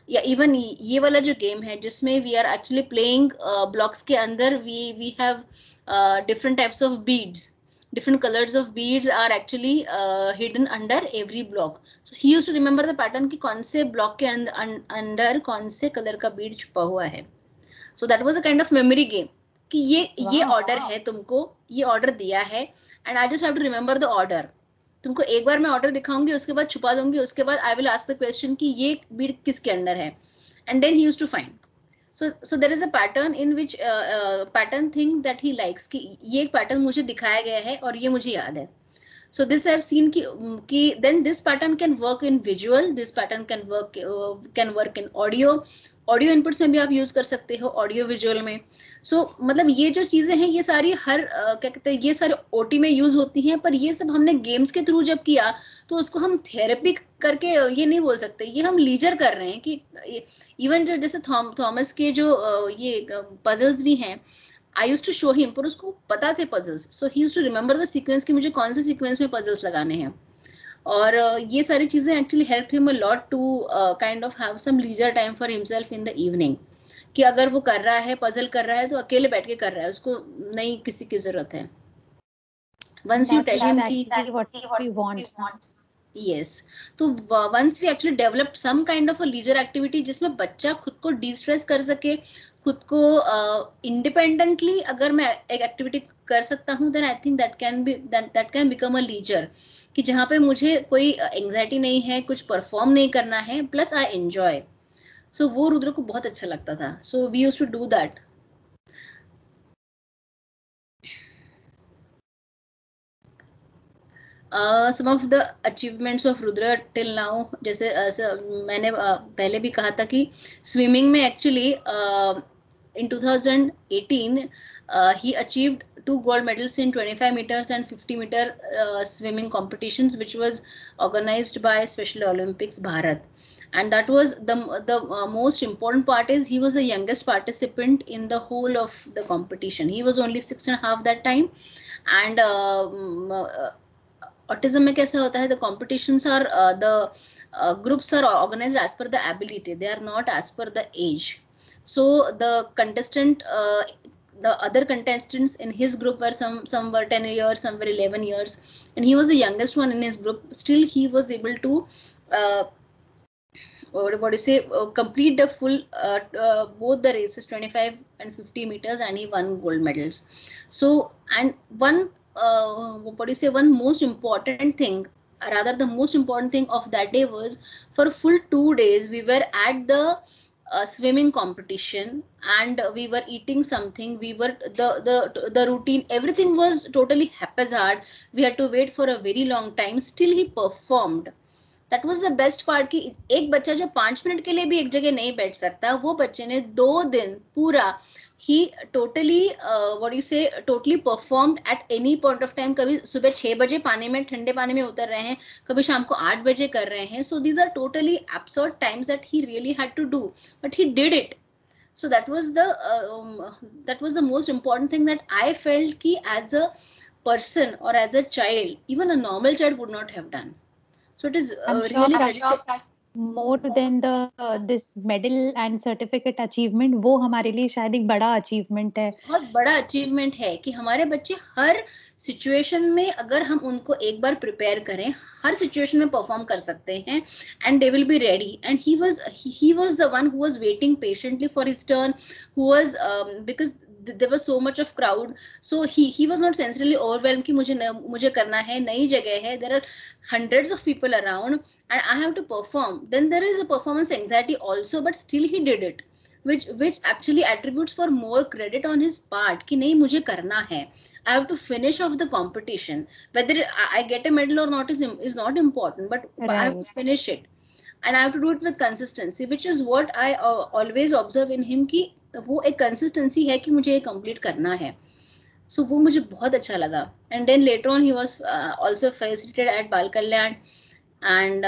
या even ये वाला जो गेम है जिसमें we are actually playing blocks के अंदर we have different types of beads, different colors of beads are actually hidden under every block. So he used to remember the pattern कि कौन से block के अंदर कौन से color का bead छुपा हुआ है. So that was a kind of memory game कि ये order है, तुमको ये order दिया है and I just have to remember the order. तुमको एक बार मैं ऑर्डर दिखाऊंगी, उसके बाद छुपा दूंगी, उसके बाद I will ask the question कि ये बीड किसके अंदर है, and then he used to find. So there is a pattern in which pattern thing that he likes कि ये एक पैटर्न मुझे दिखाया गया है और ये मुझे याद है. So this I have seen कि then this pattern can work in visual, this pattern can work in audio. Audio inputs में भी आप यूज कर सकते हो, ऑडियो विजुअल में. सो मतलब ये जो चीजें हैं ये सारी हर क्या कहते हैं ये सारे ओटी में यूज होती हैं, पर ये सब हमने गेम्स के थ्रू जब किया तो उसको हम थेरेपी करके ये नहीं बोल सकते, ये हम लीजर कर रहे हैं कि इवन जो जैसे थॉमस के जो ये पजल्स भी हैं, I use to show him, पर उसको पता थे puzzles, so he use to remember the sequence कि मुझे कौन से सीक्वेंस में पजल्स लगाने हैं. और ये सारी चीजें actually help him a lot to kind of have some leisure time for himself in the evening, कि अगर वो कर रहा है पजल कर रहा है तो अकेले बैठ के कर रहा है, उसको नहीं किसी की जरूरत है. Once you tell him कि what we want. Yes, तो once we actually developed some kind of a leisure activity जिसमें बच्चा खुद को डिस्ट्रेस कर सके, खुद को इंडिपेंडेंटली अगर मैं एक एक्टिविटी कर सकता हूँ, then I think that can become a leisure, कि जहाँ पे मुझे कोई एंजाइटी नहीं है, कुछ परफॉर्म नहीं करना है, प्लस आई एंजॉय. सो वो रुद्र को बहुत अच्छा लगता था. So we used to do that. Some of the achievements of Rudra till now, जैसे मैंने पहले भी कहा था कि स्विमिंग में actually in 2018 he achieved 2 gold medals in 25 meters and 50 meter swimming competitions, which was organized by Special Olympics Bharat. And that was the most important part is he was the youngest participant in the whole of the competition. He was only 6.5 that time. And autism में कैसा होता है, the competitions are the groups are organized as per the ability, they are not as per the age. So the other contestants in his group were some were 10 years, some were 11 years, and he was the youngest one in his group. Still he was able to complete the full both the races, 25 and 50 meters, and he won gold medals. So, and one one most important thing, rather the most important thing of that day was for full 2 days we were at the swimming competition, and we were eating something, we were the routine, everything was totally haphazard, we had to wait for a very long time, still he performed. That was the best part कि एक बच्चा जो 5 minute के लिए भी एक जगह नहीं बैठ सकता, वो बच्चे ने 2 दिन पूरा he totally what do you say totally performed at any point of time. कभी सुबह 6 बजे पानी में, ठंडे पानी में उतर रहे हैं, कभी शाम को 8 बजे कर रहे हैं. So these are totally absurd times that he really had to do, but he did it. So that was the most important thing that I felt ki as a person or as a child, even a normal child would not have done. So it is really more than the this medal and certificate achievement, वो हमारे लिए शायद एक बड़ा achievement है. बहुत बड़ा achievement है कि हमारे बच्चे हर situation में अगर हम उनको एक बार prepare करें, हर situation में perform कर सकते हैं, and they will be ready. And he was the one who was waiting patiently for his turn, who was because there was so much of crowd, so he was not sensorily overwhelmed कि मुझे करना है, नई जगह है, there are hundreds of people around and I have to perform. Then there is a performance anxiety also, but still he did it, which actually attributes for more credit on his part कि नहीं मुझे करना है, I have to finish off the competition. Whether I get a medal or not is not important, but right. I have to finish it, and I have to do it with consistency, which is what I always observe in him कि वो एक consistency है कि मुझे ये complete करना है. So वो मुझे बहुत अच्छा लगा. And then later on he was also felicitated at Bal Kalyan, and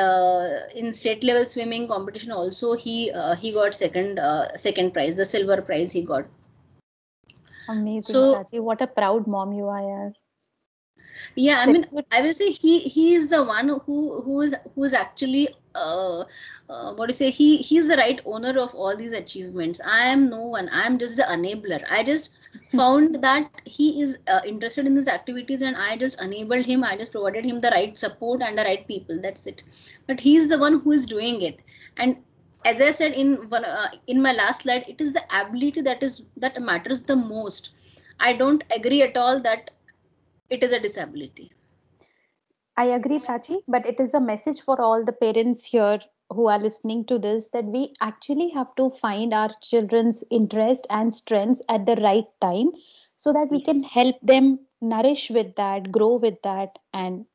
in state level swimming competition also he got second prize, the silver prize he got. Amazing. So Prachi, what a proud mom you are, yaar. Yeah, I mean, I will say he is the one who is actually what do you say, he is the right owner of all these achievements. I am no one, I am just the enabler. I just found that he is interested in these activities and I just enabled him. I just provided him the right support and the right people, that's it. But he is the one who is doing it. And as I said in my last slide, it is the ability that matters the most. I don't agree at all that it is a disability. I agree, Prachi, but it is a message for all the parents here who are listening to this, that we actually have to find our children's interest and strengths at the right time so that we can help them nourish with that, grow with that, and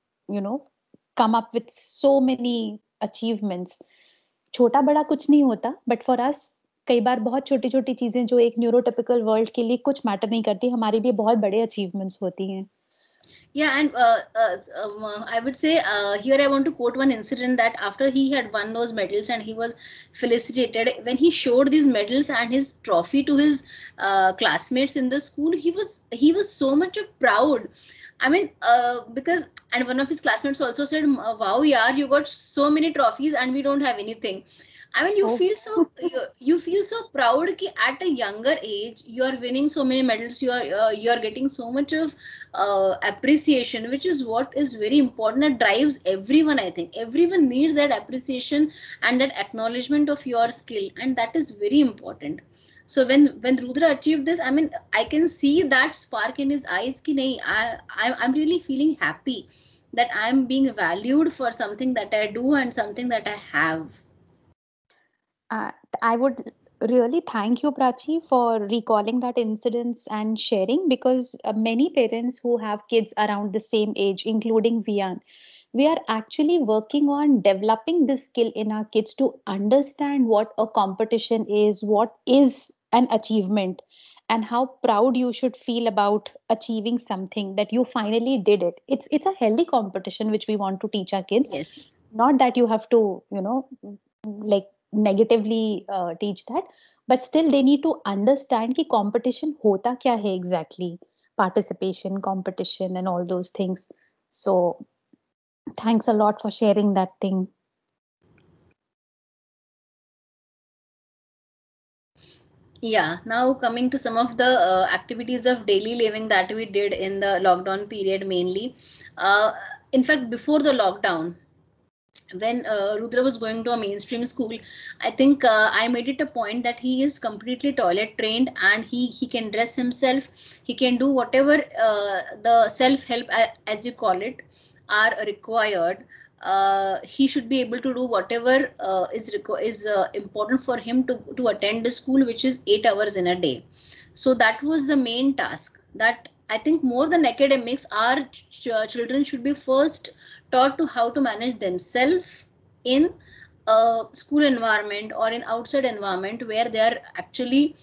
come up with so many achievements. छोटा बड़ा कुछ नहीं होता, but for us कई बार बहुत छोटी छोटी चीजें जो एक न्यूरोटिपिकल वर्ल्ड के लिए कुछ मैटर नहीं करती, हमारे लिए बहुत बड़े अचीवमेंट्स होती हैं. Yeah, and I would say here I want to quote one incident that after he had won those medals and he was felicitated, when he showed these medals and his trophy to his classmates in the school, he was so much proud. I mean, because, and one of his classmates also said, wow, yaar, you got so many trophies and we don't have anything. I mean, you feel so proud कि at a younger age you are winning so many medals, you are getting so much of appreciation, which is what is very important. That drives everyone. I think everyone needs that appreciation and that acknowledgement of your skill, and that is very important. So when Rudra achieved this, I mean, I can see that spark in his eyes कि नहीं, I'm really feeling happy that I'm being valued for something that I do and something that I have. I would really thank you, Prachi, for recalling that incidents and sharing, because many parents who have kids around the same age, including Vian, we are actually working on developing this skill in our kids to understand what a competition is, what is an achievement, and how proud you should feel about achieving something that you finally did it. It's a healthy competition which we want to teach our kids. Yes. Not that you have to, like negatively teach that, but still they need to understand कि competition होता क्या है exactly, participation, competition, and all those things. So thanks a lot for sharing that thing. Yeah, now coming to some of the activities of daily living that we did in the lockdown period mainly. In fact, before the lockdown, when Rudra was going to a mainstream school, I think I made it a point that he is completely toilet trained and he can dress himself. He can do whatever the self-help, as you call it, are required. He should be able to do whatever is important for him to attend the school, which is 8 hours in a day. So that was the main task. That I think more than academics, our children should be first taught to how to manage themselves in a school environment or in outside environment where they are actually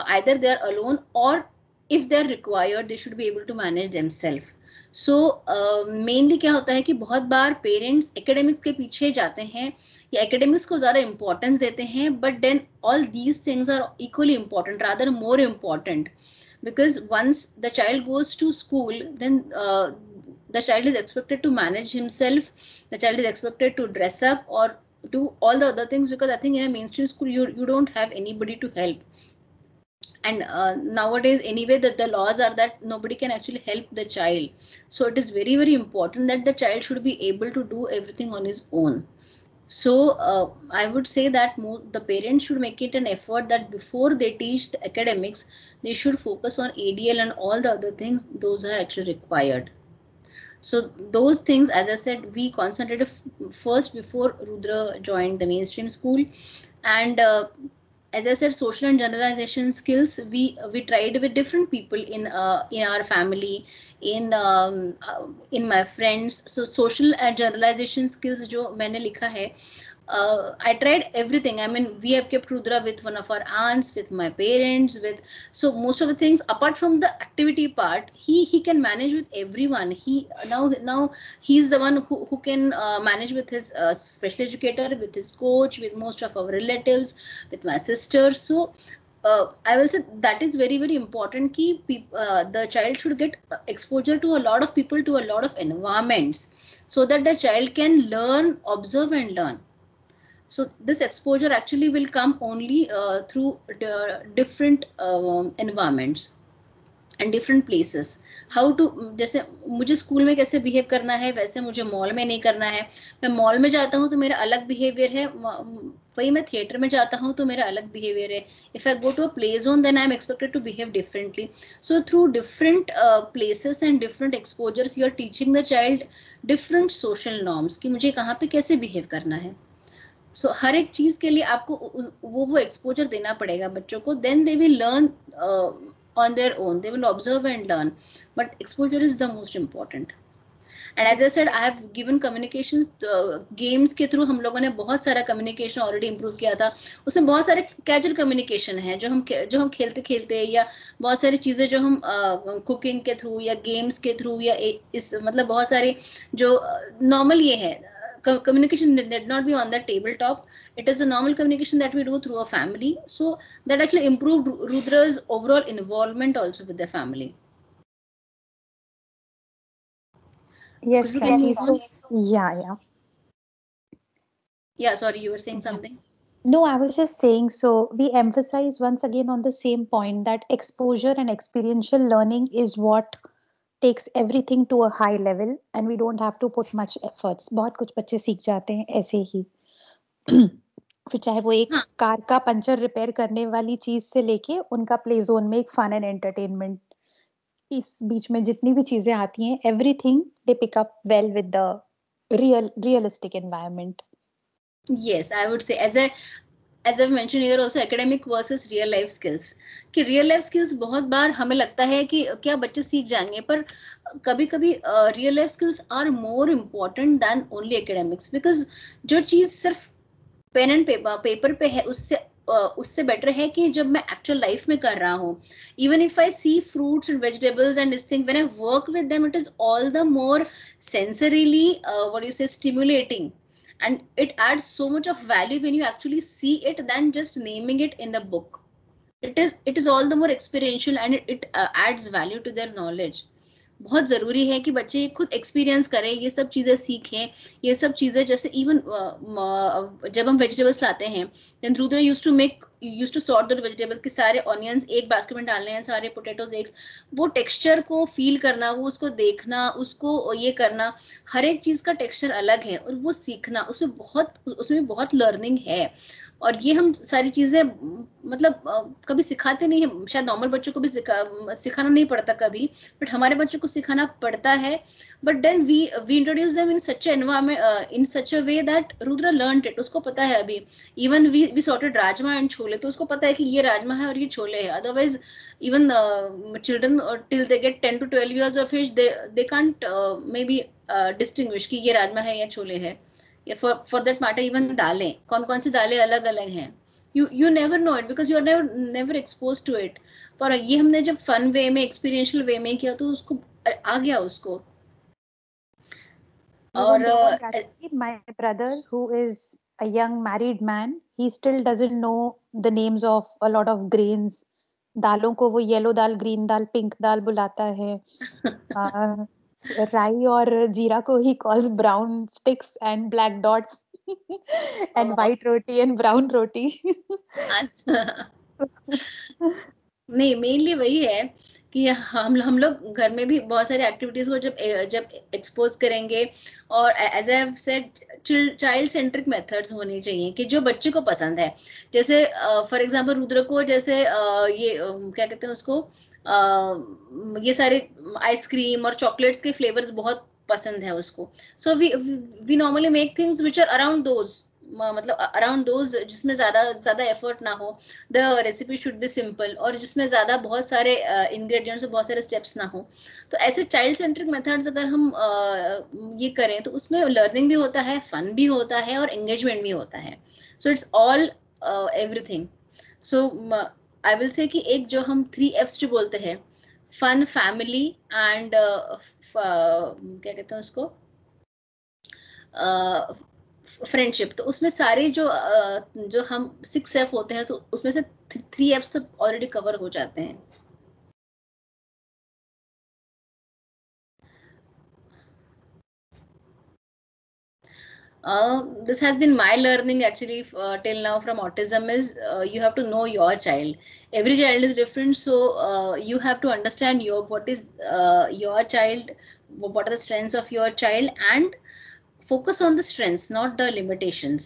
either they are alone, or if they are required they should be able to manage themselves. So mainly क्या होता है कि बहुत बार parents academics के पीछे जाते हैं या एकेडमिक्स को ज़्यादा इंपॉर्टेंस देते हैं, but then all these things are equally important, rather more important, because once the child goes to school, then the child is expected to manage himself, the child is expected to dress up or do all the other things, because I think in a mainstream school you don't have anybody to help. And nowadays anyway the laws are that nobody can actually help the child, so it is very very important that the child should be able to do everything on his own. So I would say that the parents should make it an effort that before they teach the academics, they should focus on ADL and all the other things those are actually required. So those things, as I said, we concentrated first before Rudra joined the mainstream school. And as I said, social and generalization skills, we tried with different people in our family, in my friends. So social and generalization skills जो मैंने लिखा है, I tried everything. I mean, we have kept Rudra with one of our aunts, with my parents, with, so most of the things apart from the activity part, he can manage with everyone. He now he's the one who can manage with his special educator, with his coach, with most of our relatives, with my sister. So I will say that is very very important कि the child should get exposure to a lot of people, to a lot of environments, so that the child can learn, observe and learn. So this exposure actually will come only through different environments and different places. How to, जैसे मुझे school में कैसे behave करना है वैसे मुझे mall में नहीं करना है. मैं मॉल में जाता हूँ तो मेरा अलग बिहेवियर है, वही मैं थिएटर में जाता हूँ तो मेरा अलग बिहेवियर है. If I go to a play zone then I am expected to behave differently. So through different places and different exposures you are teaching the child different social norms कि मुझे कहाँ पे कैसे बिहेव करना है. सो हर एक चीज के लिए आपको वो एक्सपोजर देना पड़ेगा बच्चों को. Then they will learn on their own, they will observe and learn, but exposure is the most important. And as I said, I have given communications games के थ्रू हम लोगों ने बहुत सारा communication already improve किया था. उसमें बहुत सारे casual communication है जो हम खेलते खेलते, या बहुत सारी चीजें जो हम cooking के थ्रू या games के थ्रू या इस मतलब बहुत सारी जो normal ये है, communication did not be on the tabletop. It is a normal communication that we do through a family. So that actually improved Rudra's overall involvement also with the family. Yes, so yeah. Yeah, sorry, you were saying something. No, I was just saying, so we emphasize once again on the same point that exposure and experiential learning is what takes everything to a high level, and we don't have to put much efforts. बहुत कुछ बच्चे सीख जाते हैं ऐसे ही. फिर चाहे वो एक कार का पंचर रिपेयर करने वाली चीज से लेके उनका प्ले जोन में एक फन एंड एंटरटेनमेंट, इस बीच में जितनी भी चीजें आती हैं, everything they pick up well with the realistic environment. Yes, I would say as I've mentioned here also, academic versus real life skills. कि real life skills बहुत बार हमें लगता है कि क्या बच्चे सीख जाएंगे, पर कभी कभी real life skills are more important than only academics, because जो चीज सिर्फ पेन एंड पेपर पे है उससे बेटर है कि जब मैं एक्चुअल लाइफ में कर रहा हूँ. Even if I see fruits and vegetables and this thing, when I work with them, it is all the more sensorily what you say stimulating, and it adds so much of value when you actually see it than just naming it in the book. It is all the more experiential and it adds value to their knowledge. बहुत ज़रूरी है कि बच्चे खुद experience करें, ये सब चीज़ें सीखें. ये सब चीज़ें जैसे इवन जब हम वेजिटेबल्स लाते हैं, then Rudra used to sort the vegetable कि सारे ऑनियंस एक बास्केट में डालने हैं, सारे पोटैटोज एग्स, वो टेक्सचर को फील करना, वो उसको देखना, उसको ये करना, हर एक चीज़ का टेक्सचर अलग है और वो सीखना, उसमें बहुत लर्निंग है. और ये हम सारी चीज़ें मतलब कभी सिखाते नहीं है. शायद नॉर्मल बच्चों को भी सिखाना नहीं पड़ता कभी, बट हमारे बच्चों को सिखाना पड़ता है. But then we introduce them in such environment, in such a way that Rudra learned it. उसको पता है अभी. Even we sorted rajma and chole, तो उसको पता है कि ये राजमा है और ये छोले है. Otherwise even children till they get 10 to 12 years of age, they can't maybe distinguish कि ये राजमा है या छोले है. या for that matter even दालें, कौन कौन सी दालें अलग अलग हैं, you never know it because you are never exposed to it. पर ये हमने जब फन वे में, एक्सपीरियंशियल वे में किया तो उसको आ गया उसको. और my brother, who is a young married man, he still doesn't know the names of a lot of grains. दालों को वो येलो दाल, ग्रीन दाल, पिंक दाल बुलाता है. राई और जीरा को he calls brown sticks and black dots and white roti and brown roti. नहीं, मेनली वही है कि हम लोग घर में भी बहुत सारी एक्टिविटीज को जब एक्सपोज करेंगे, और as I have said child centric methods होनी चाहिए कि जो बच्चे को पसंद है. जैसे फॉर एग्जांपल रुद्र को जैसे ये क्या कहते हैं उसको, ये सारे आइसक्रीम और चॉकलेट्स के फ्लेवर्स बहुत पसंद है उसको. So we normally make things which are around those, मतलब अराउंड दोज जिसमें ज्यादा एफर्ट ना हो. The recipe should be simple, और जिसमें ज्यादा बहुत सारे इंग्रेडिएंट्स और बहुत सारे स्टेप्स ना हो. तो ऐसे चाइल्ड सेंट्रिक मेथड्स अगर हम ये करें तो उसमें लर्निंग भी होता है, फन भी होता है और एंगेजमेंट भी होता है. So it's all everything. So I will say कि एक जो हम 3 F's जो बोलते हैं, फन, फैमिली एंड क्या कहते हैं उसको, फ्रेंडशिप, तो उसमें सारे जो हम 6F होते हैं तो उसमें से 3F's तो ऑलरेडी कवर हो जाते हैं. This has been my learning actually till now from autism is you have to know your child. Every child is different, so you have to understand what is your child, what are the strengths of your child, and focus on the strengths, not the limitations.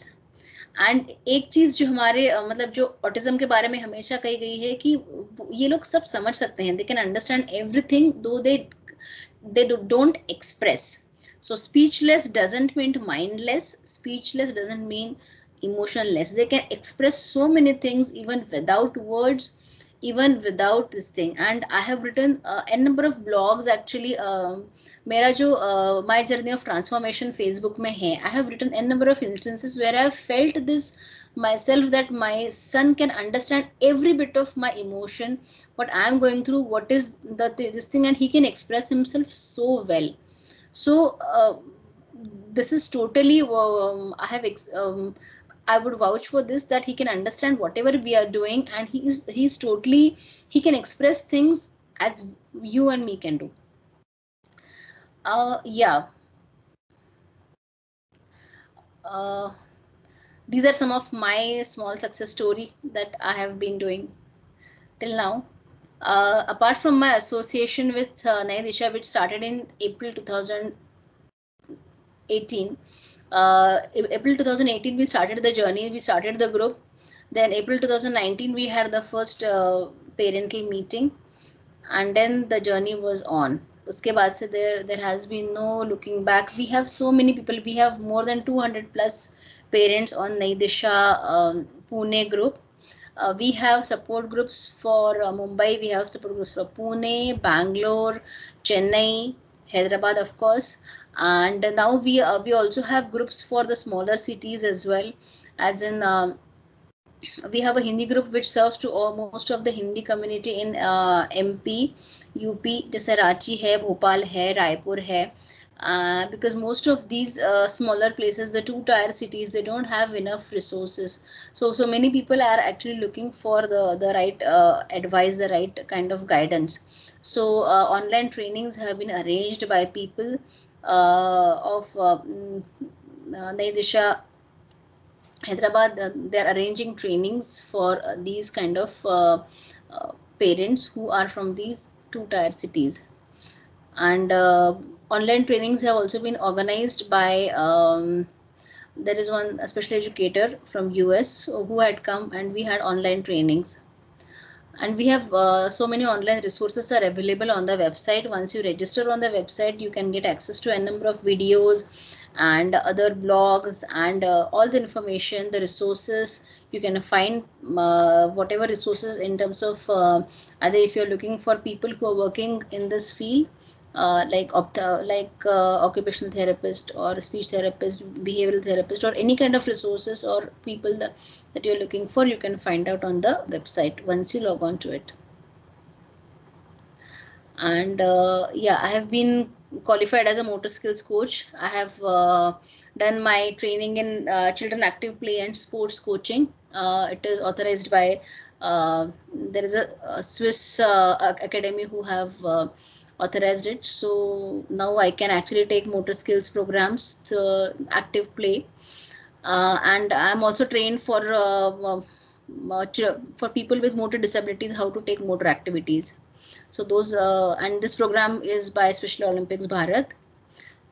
And एक चीज जो हमारे मतलब जो autism के बारे में हमेशा कही गई है कि ये लोग सब समझ सकते हैं, दे कैन अंडरस्टैंड एवरीथिंग दो they don't express. So speechless doesn't mean mindless, speechless doesn't mean emotionless. They can express so many things even without words, even without this thing. And I have written a number of blogs actually. मेरा जो my journey of transformation Facebook में है, I have written a number of instances where I have felt this myself, that my son can understand every bit of my emotion, what I am going through, what is this thing, and he can express himself so well. So this is totally I would vouch for this, that he can understand whatever we are doing, and he can express things as you and me can do. Yeah. These are some of my small success story that I have been doing till now. Apart from my association with Naya Disha, which started in April 2018, April 2018 we started the journey, we started the group. Then April 2019 we had the first parental meeting, and then the journey was on. Uske baad se there has been no looking back. We have so many people, we have more than 200 plus parents on Naya Disha Pune group. We have support groups for Mumbai, we have support groups for Pune, Bangalore, Chennai, Hyderabad of course, and now we also have groups for the smaller cities as well, as in we have a Hindi group which serves to most of the Hindi community in MP, UP, जैसे रांची है, भोपाल है, रायपुर है. Because most of these smaller places, the 2-tier cities, they don't have enough resources. So many people are actually looking for the right advice, the right kind of guidance. So online trainings have been arranged by people of Naya Disha Hyderabad. They are arranging trainings for these kind of parents who are from these 2-tier cities. And online trainings have also been organized by there is one special educator from US who had come, and we had online trainings. And we have so many online resources are available on the website. Once you register on the website, you can get access to a number of videos and other blogs and all the information, the resources. You can find whatever resources in terms of either if you're looking for people who are working in this field, occupational therapist or speech therapist, behavioral therapist, or any kind of resources or people that you're looking for, you can find out on the website once you log on to it. And yeah, I have been qualified as a motor skills coach. I have done my training in children active play and sports coaching. It is authorized by there is a Swiss academy who have authorized it. So now I can actually take motor skills programs to active play. And I'm also trained for people with motor disabilities how to take motor activities. So those and this program is by Special Olympics Bharat.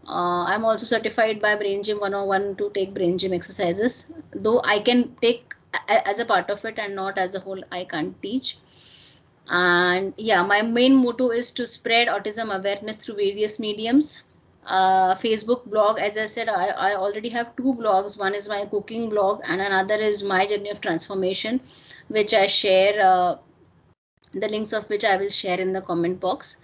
I'm also certified by Brain Gym 101 to take brain gym exercises. Though I can take as a part of it and not as a whole, I can't teach. And yeah, my main motto is to spread autism awareness through various mediums. Facebook blog, as I said, I already have two blogs. One is my cooking blog and another is my journey of transformation, which I share the links of which I will share in the comment box.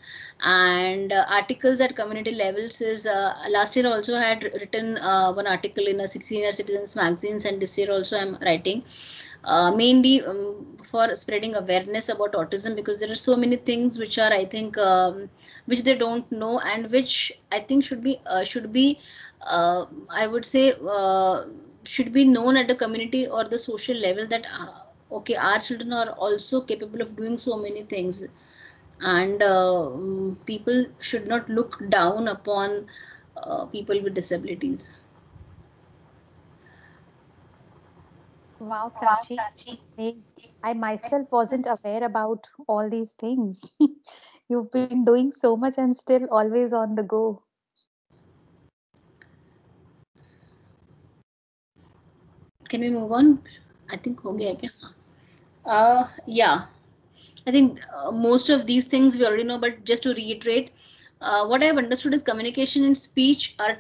And articles at community levels is last year also I had written one article in a Senior Citizens magazines, and this year also I'm writing mainly for spreading awareness about autism, because there are so many things which are, I think, which they don't know, and which I think should be I would say should be known at the community or the social level, that okay, our children are also capable of doing so many things, and people should not look down upon people with disabilities. Wow, Prachi, amazed. I myself wasn't aware about all these things. You've been doing so much and still always on the go. Can we move on? I think ho gaya kya? Yeah, I think most of these things we already know, but just to reiterate, what I have understood is communication and speech are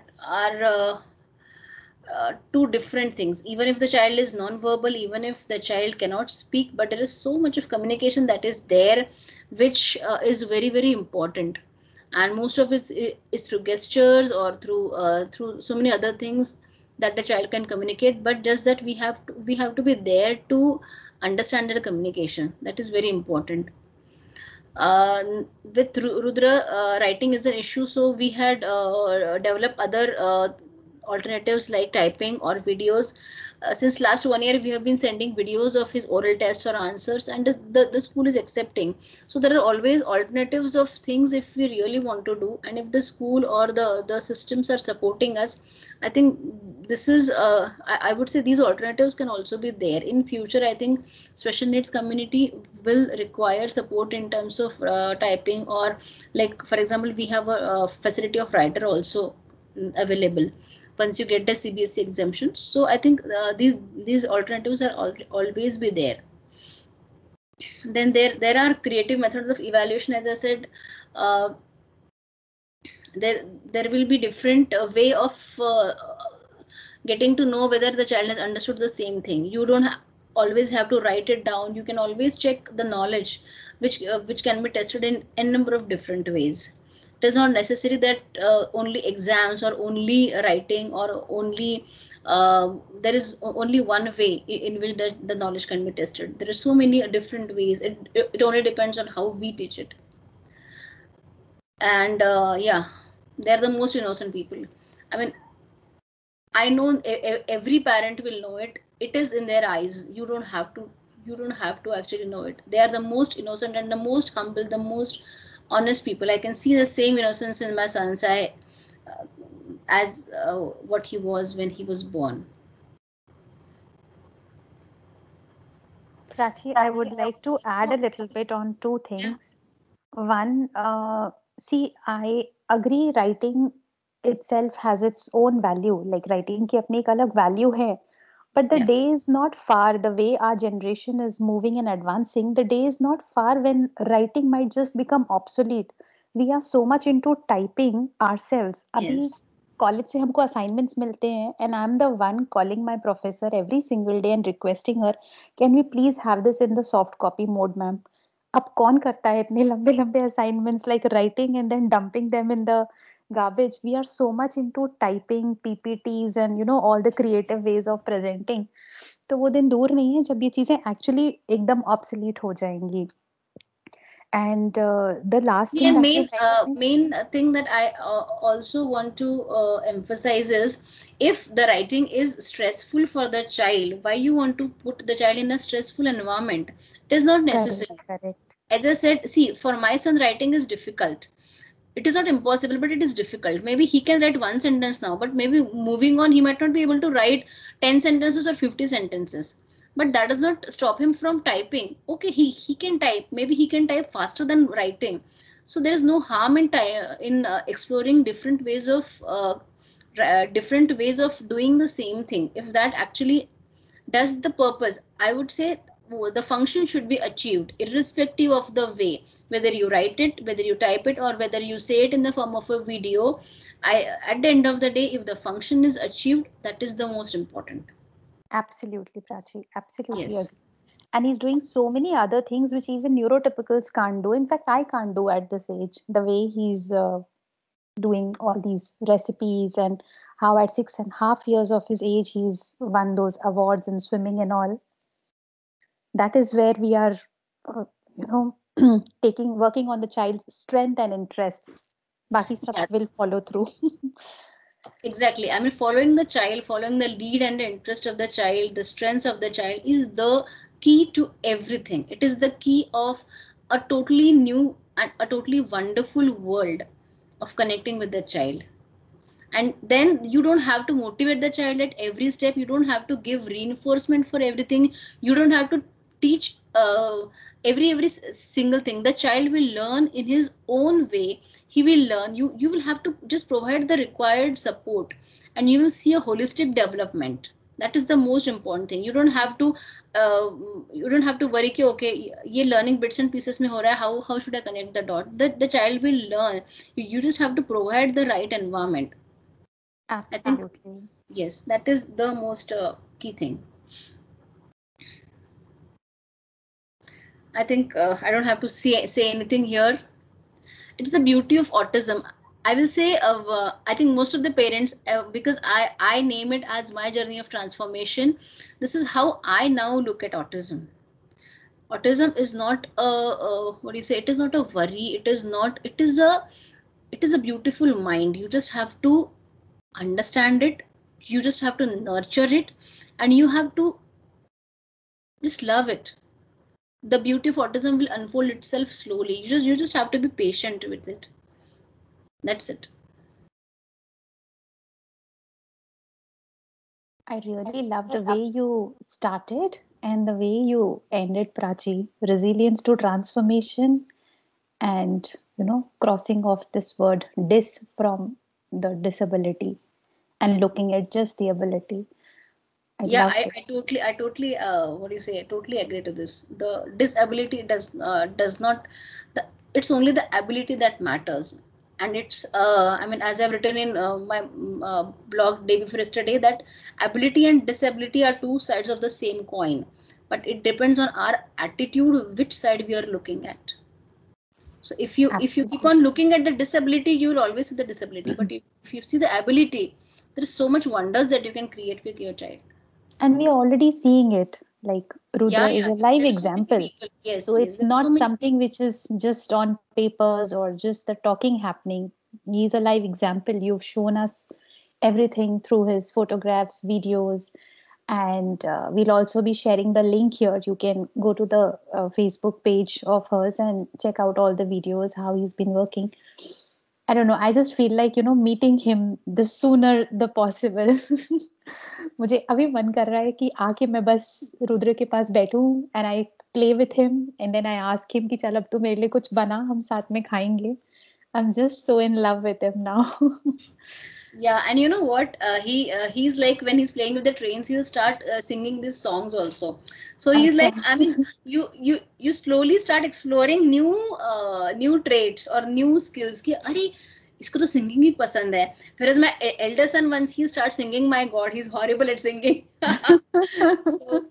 two different things. Even if the child is non-verbal, even if the child cannot speak, but there is so much of communication that is there, which is very, very important. And most of it is through gestures or through so many other things that the child can communicate. But just that we have to be there to understand the communication. That is very important. With Rudra, writing is an issue, so we had developed other alternatives like typing or videos. Since last 1 year, we have been sending videos of his oral tests or answers, and the school is accepting. So there are always alternatives of things if we really want to do, and if the school or the systems are supporting us, I think this is I would say these alternatives can also be there in future. I think special needs community will require support in terms of typing, or like for example, we have a facility of writer also available once you get the CBSE exemption. So I think these alternatives are always be there. Then there are creative methods of evaluation. As I said, there will be different way of getting to know whether the child has understood the same thing. You don't always have to write it down. You can always check the knowledge, which can be tested in a number of different ways. It is not necessary that only exams or only writing or only there is only one way in which the knowledge can be tested. There are so many different ways. It only depends on how we teach it. And yeah, they're the most innocent people. I mean, I know every parent will know it. It is in their eyes. You don't have to actually know it. They are the most innocent and the most humble, the most honest people. I can see the same innocence in my son's eye as what he was when he was born. Prachi, I would like to add a little bit on two things. One, see, I agree writing itself has its own value. Like writing की अपनी एक अलग value है. But the Yeah. day is not far, the way our generation is moving and advancing, the day is not far when writing might just become obsolete. We are so much into typing ourselves. अभी Yes. College से हमको assignments मिलते हैं and I'm the one calling my professor every single day and requesting her, can we please have this in the soft copy mode, ma'am? अब कौन करता है इतने लंबे लंबे assignments like writing and then dumping them in the garbage? We are so much into typing PPTs and all the creative ways of presenting. तो वो दिन दूर नहीं है जब ये चीजें actually एकदम obsolete हो जाएंगी. And the last thing Yeah, that you mentioned, main thing that I also want to emphasize is, if the writing is stressful for the child, why you want to put the child in a stressful environment? It is not necessary. correct. As I said, see, for my son, writing is difficult. It is not impossible, but it is difficult. Maybe he can write one sentence now, but maybe moving on, he might not be able to write 10 sentences or 50 sentences. But that does not stop him from typing. Okay, he can type. Maybe he can type faster than writing. So there is no harm in exploring different ways of doing the same thing. If that actually does the purpose, I would say the function should be achieved irrespective of the way, whether you write it, whether you type it, or whether you say it in the form of a video. At the end of the day, if the function is achieved, that is the most important. Absolutely, Prachi. Absolutely Yes. agree. And he's doing so many other things which even neurotypicals can't do. In fact, I can't do at this age. The way he's doing all these recipes, and how at 6.5 years of his age he's won those awards in swimming and all. That is where we are, uh, you know, working on the child's strength and interests. Baki sab Yeah. will follow through. Exactly. I mean, following the child, following the lead and the interest of the child, the strengths of the child is the key to everything. It is the key of a totally new and a totally wonderful world of connecting with the child. And then you don't have to motivate the child at every step. You don't have to give reinforcement for everything. You don't have to teach every single thing. The child will learn in his own way. He will learn. You will have to just provide the required support, and you will see a holistic development. That is the most important thing. You don't have to worry कि okay, ये learning bits and pieces में हो रहा है, how should I connect the dot. The child will learn. You just have to provide the right environment. Absolutely. I think, yes, that is the most key thing. I think I don't have to say anything here. It's the beauty of autism. I will say, I think most of the parents, because I name it as my journey of transformation, this is how I now look at autism. Autism is not what do you say? It is not a worry. It is not. It is a beautiful mind. You just have to understand it. You just have to nurture it, and you have to just love it. The beauty of autism will unfold itself slowly. You just have to be patient with it. That's it. I really love the way you started and the way you ended, Prachi. Resilience to transformation, and crossing off this word dis from the disability and looking at just the ability. I Yeah, love I this. totally what do you say? I totally agree to this. The disability does not, it's only the ability that matters. And it's I mean, as I've written in my blog day before yesterday, that ability and disability are two sides of the same coin, but it depends on our attitude which side we are looking at. So if you keep on looking at the disability, you will always see the disability. But if you see the ability, there is so much wonders that you can create with your child. And we are already seeing it. Like Rudra is a live There are so many example. people. Yes, So yes, it's there are so not many something which is just on papers or just the talking happening. He's a live example. You've shown us everything through his photographs, videos, and we'll also be sharing the link here. You can go to the Facebook page of hers and check out all the videos, how he's been working. I don't know. I just feel like, meeting him the sooner the possible. मुझे अभी मन कर रहा है कि आके मैं बस रुद्र के पास बैठूं and I play with him and then I ask him कि चल अब तू मेरे लिए कुछ बना, हम साथ में खाएंगे. I'm just so in love with him now. Yeah, and you know what? He's like, when he's playing with the trains, he'll start singing these songs also. So he's like, I mean, you slowly start exploring new traits or new skills. कि अरे इसको तो singing भी पसंद है. Whereas my elder son, once he starts singing, my God, he's horrible at singing. So,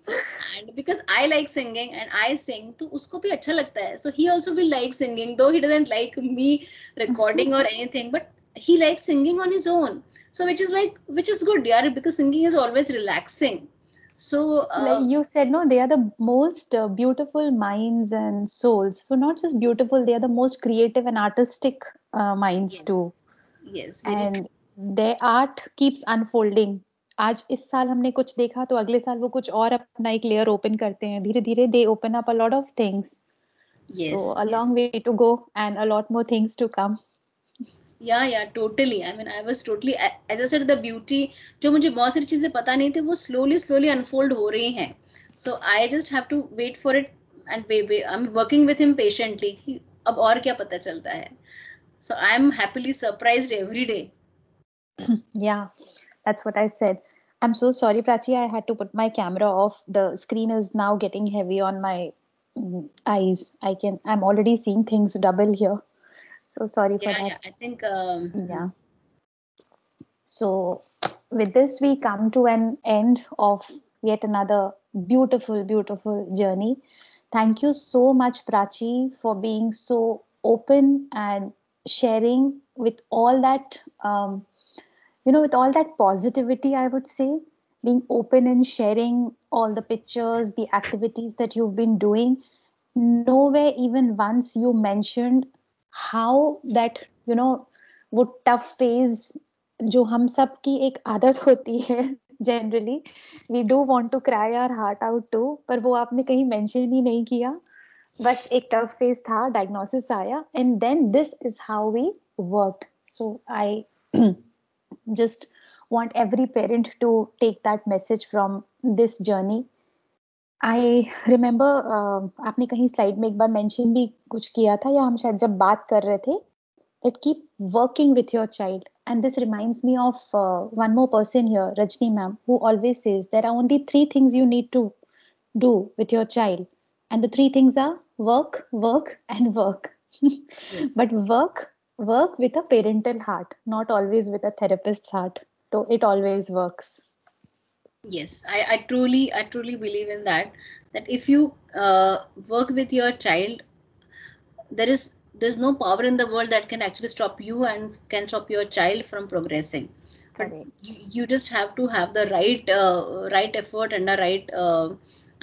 and because I like singing and I sing, तो उसको भी अच्छा लगता है. So he also will like singing, though he doesn't like me recording or anything, but he likes singing on his own. So which is good, yeah, because singing is always relaxing. So Like you said, no, they are the most beautiful minds and souls. So not just beautiful, they are the most creative and artistic minds too. yes, very true. And their art keeps unfolding. आज इस साल हमने कुछ देखा तो अगले साल वो कुछ और अपना एक लेयर ओपन करते हैं. धीरे धीरे they open up a lot of things. Yes, So a yes. long way to go and a lot more things to come. Yeah, totally. I mean, I was totally, as I said, the beauty, जो मुझे बहुत सारी चीजें पता नहीं थी, वो slowly unfold हो रही हैं. So I just have to wait for it and wait. I'm working with him patiently. कि अब और क्या पता चलता है. So I'm happily surprised every day. Yeah, that's what I said. I'm so sorry, Prachi. I had to put my camera off. The screen is now getting heavy on my eyes. I'm already seeing things double here. So sorry for that. Yeah. I think. Yeah. So with this, we come to an end of yet another beautiful journey. Thank you so much, Prachi, for being so open and sharing with all that, with all that positivity, I would say, being open and sharing all the pictures, the activities that you've been doing. Nowhere, even once, you mentioned how that, वो tough phase जो हम सब की एक आदत होती है generally we do want to cry our heart out to पर वो आपने कहीं मेंशन ही नहीं किया बस एक टफ फेज था डायग्नोसिस आया and then this is how we worked so I just want every parent to take that message from this journey. I remember आपने कहीं स्लाइड में एक बार मेंशन भी कुछ किया था या हम शायद जब बात कर रहे थे that keep working with your child. And this reminds me of one more person here, Rajni ma'am, who always says there are only three things you need to do with your child. And the three things are work, work, and work. Yes. But work with a parental heart, not always with a therapist's heart. So it always works. Yes, I truly believe in that. That if you work with your child, there's no power in the world that can actually stop you and can stop your child from progressing. But Correct. you just have to have the right effort and the right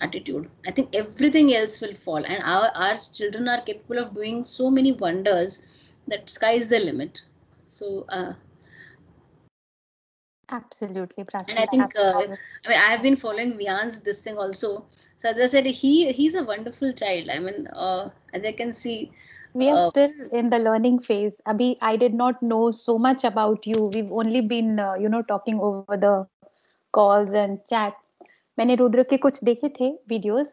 attitude. I think everything else will fall, and our children are capable of doing so many wonders that sky is the limit. So Absolutely, Prachi. and I think Absolutely. I mean, I have been following Vian's this thing also. So as I said, he's a wonderful child. I mean, as I can see, We are still in the learning phase. Abhi, I did not know so much about you. We've only been, talking over the calls and chat. मैंने रुद्र के कुछ देखे थे videos,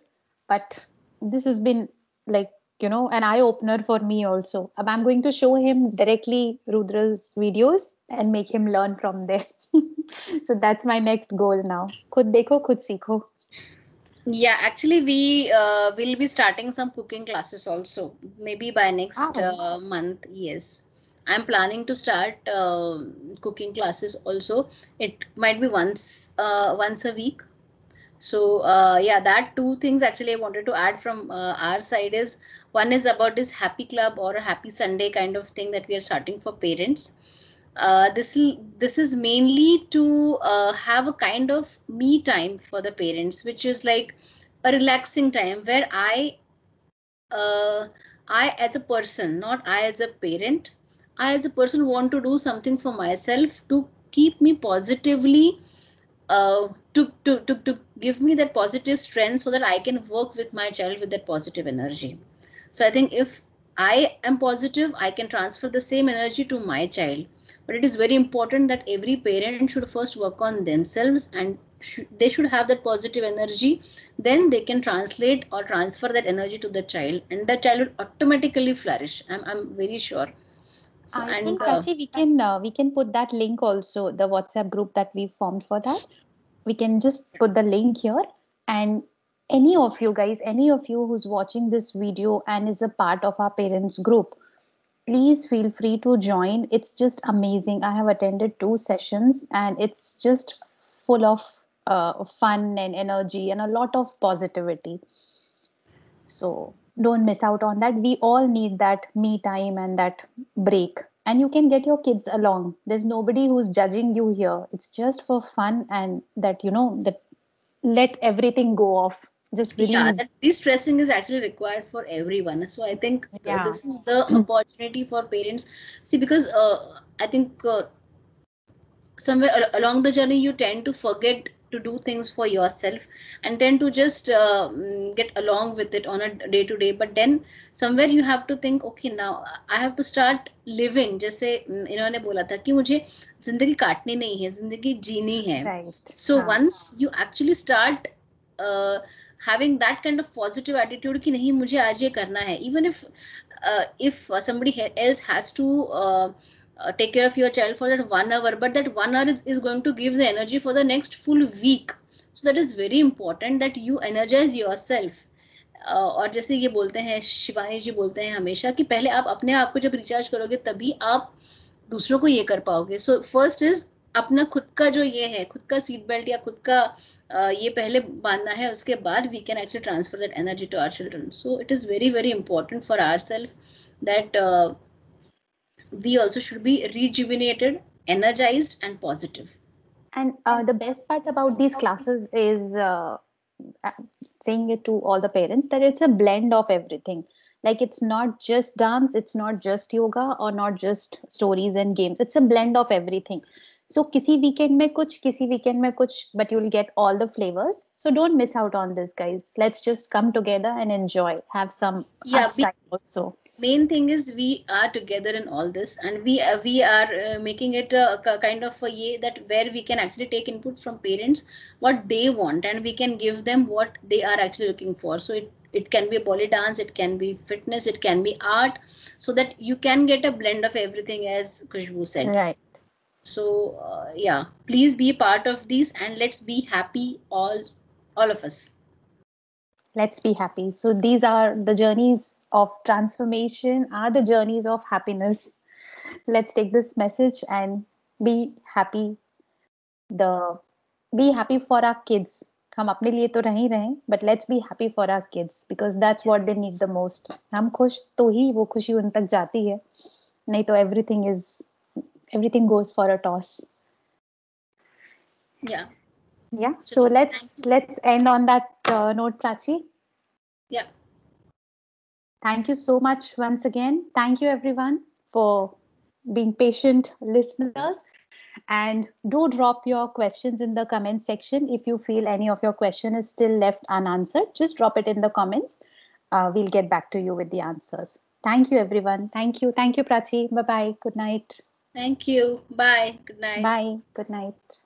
but this has been like, an eye opener for me also. अब I'm going to show him directly Rudra's videos and make him learn from there. So that's my next goal now. खुद देखो, खुद सीखो. yeah, actually we will be starting some cooking classes also, maybe by next month. Yes, I'm planning to start cooking classes also. It might be once a week. So yeah, that two things actually I wanted to add from our side is one is about this happy club or a happy Sunday kind of thing that we are starting for parents. This is mainly to have a kind of me time for the parents, which is like a relaxing time where uh, I as a person, not I as a parent, I as a person want to do something for myself to keep me positively, to give me that positive strength so that I can work with my child with that positive energy. So I think if I am positive, I can transfer the same energy to my child. But it is very important that every parent should first work on themselves and they should have that positive energy. Then they can translate or transfer that energy to the child, and the child will automatically flourish. I'm very sure. So I and think Prachi, we can put that link also, the WhatsApp group that we formed for that. We can just put the link here, and any of you who's watching this video and is a part of our parents group, please feel free to join. It's just amazing. I have attended 2 sessions and it's just full of fun and energy and a lot of positivity. So don't miss out on that. We all need that me time and that break. And you can get your kids along. There's nobody who's judging you here. It's just for fun and that, that let everything go off. Just Yeah, that release. de-stressing is actually required for everyone. So I think Yeah. this is the opportunity for parents. See, because I think somewhere along the journey you tend to forget to do things for yourself and tend to just get along with it on a day to day, but then somewhere you have to think, okay, now I have to start living. जैसे इन्होंने बोला था कि मुझे जिंदगी काटनी नहीं है, जिंदगी जीनी है. Right. So हाँ. once you actually start having that kind of positive attitude कि नहीं मुझे आज ये करना है, even if somebody else has to take care of your child for that 1 hour, but that 1 hour is going to give the energy for the next full week. So that is very important that you energize yourself. और जैसे ये बोलते हैं, शिवानी जी बोलते हैं हमेशा कि पहले आप अपने आप को जब रिचार्ज करोगे तभी आप दूसरों को ये कर पाओगे. सो फर्स्ट इज अपना खुद का जो ये है, खुद का सीट बेल्ट या खुद का ये पहले बांधना है, उसके बाद we can actually transfer that energy to our children. So it is very very important for our self that we also should be rejuvenated, energized, and positive. And the best part about these classes is saying it to all the parents that it's a blend of everything. Like it's not just dance, it's not just yoga, or not just stories and games. It's a blend of everything. So किसी weekend में कुछ, किसी weekend में कुछ, but you'll get all the flavors. So don't miss out on this, guys. Let's just come together and enjoy. Have some us time also. Main thing is we are together in all this, and we are making it a kind of a way that where we can actually take input from parents what they want, and we can give them what they are actually looking for. So it can be Bolly dance, it can be fitness, it can be art, so that you can get a blend of everything, as Khushbu said. Right. So yeah, please be part of these and let's be happy, all of us. Let's be happy. So these are the journeys of transformation, are the journeys of happiness. Let's take this message and be happy. Be happy for our kids. हम अपने लिए तो रह ही रहे हैं, but let's be happy for our kids because that's what they need the most. हम खुश तो ही वो खुशी उन तक जाती है, नहीं तो everything goes for a toss. Yeah. So let's end on that note, Prachi. Yeah. Thank you so much once again. Thank you everyone for being patient listeners. And do drop your questions in the comment section. If you feel any of your question is still left unanswered, just drop it in the comments. We'll get back to you with the answers. Thank you, everyone. Thank you. Thank you, Prachi. Bye-bye. Good night. Thank you. Bye. Good night. Bye. Good night.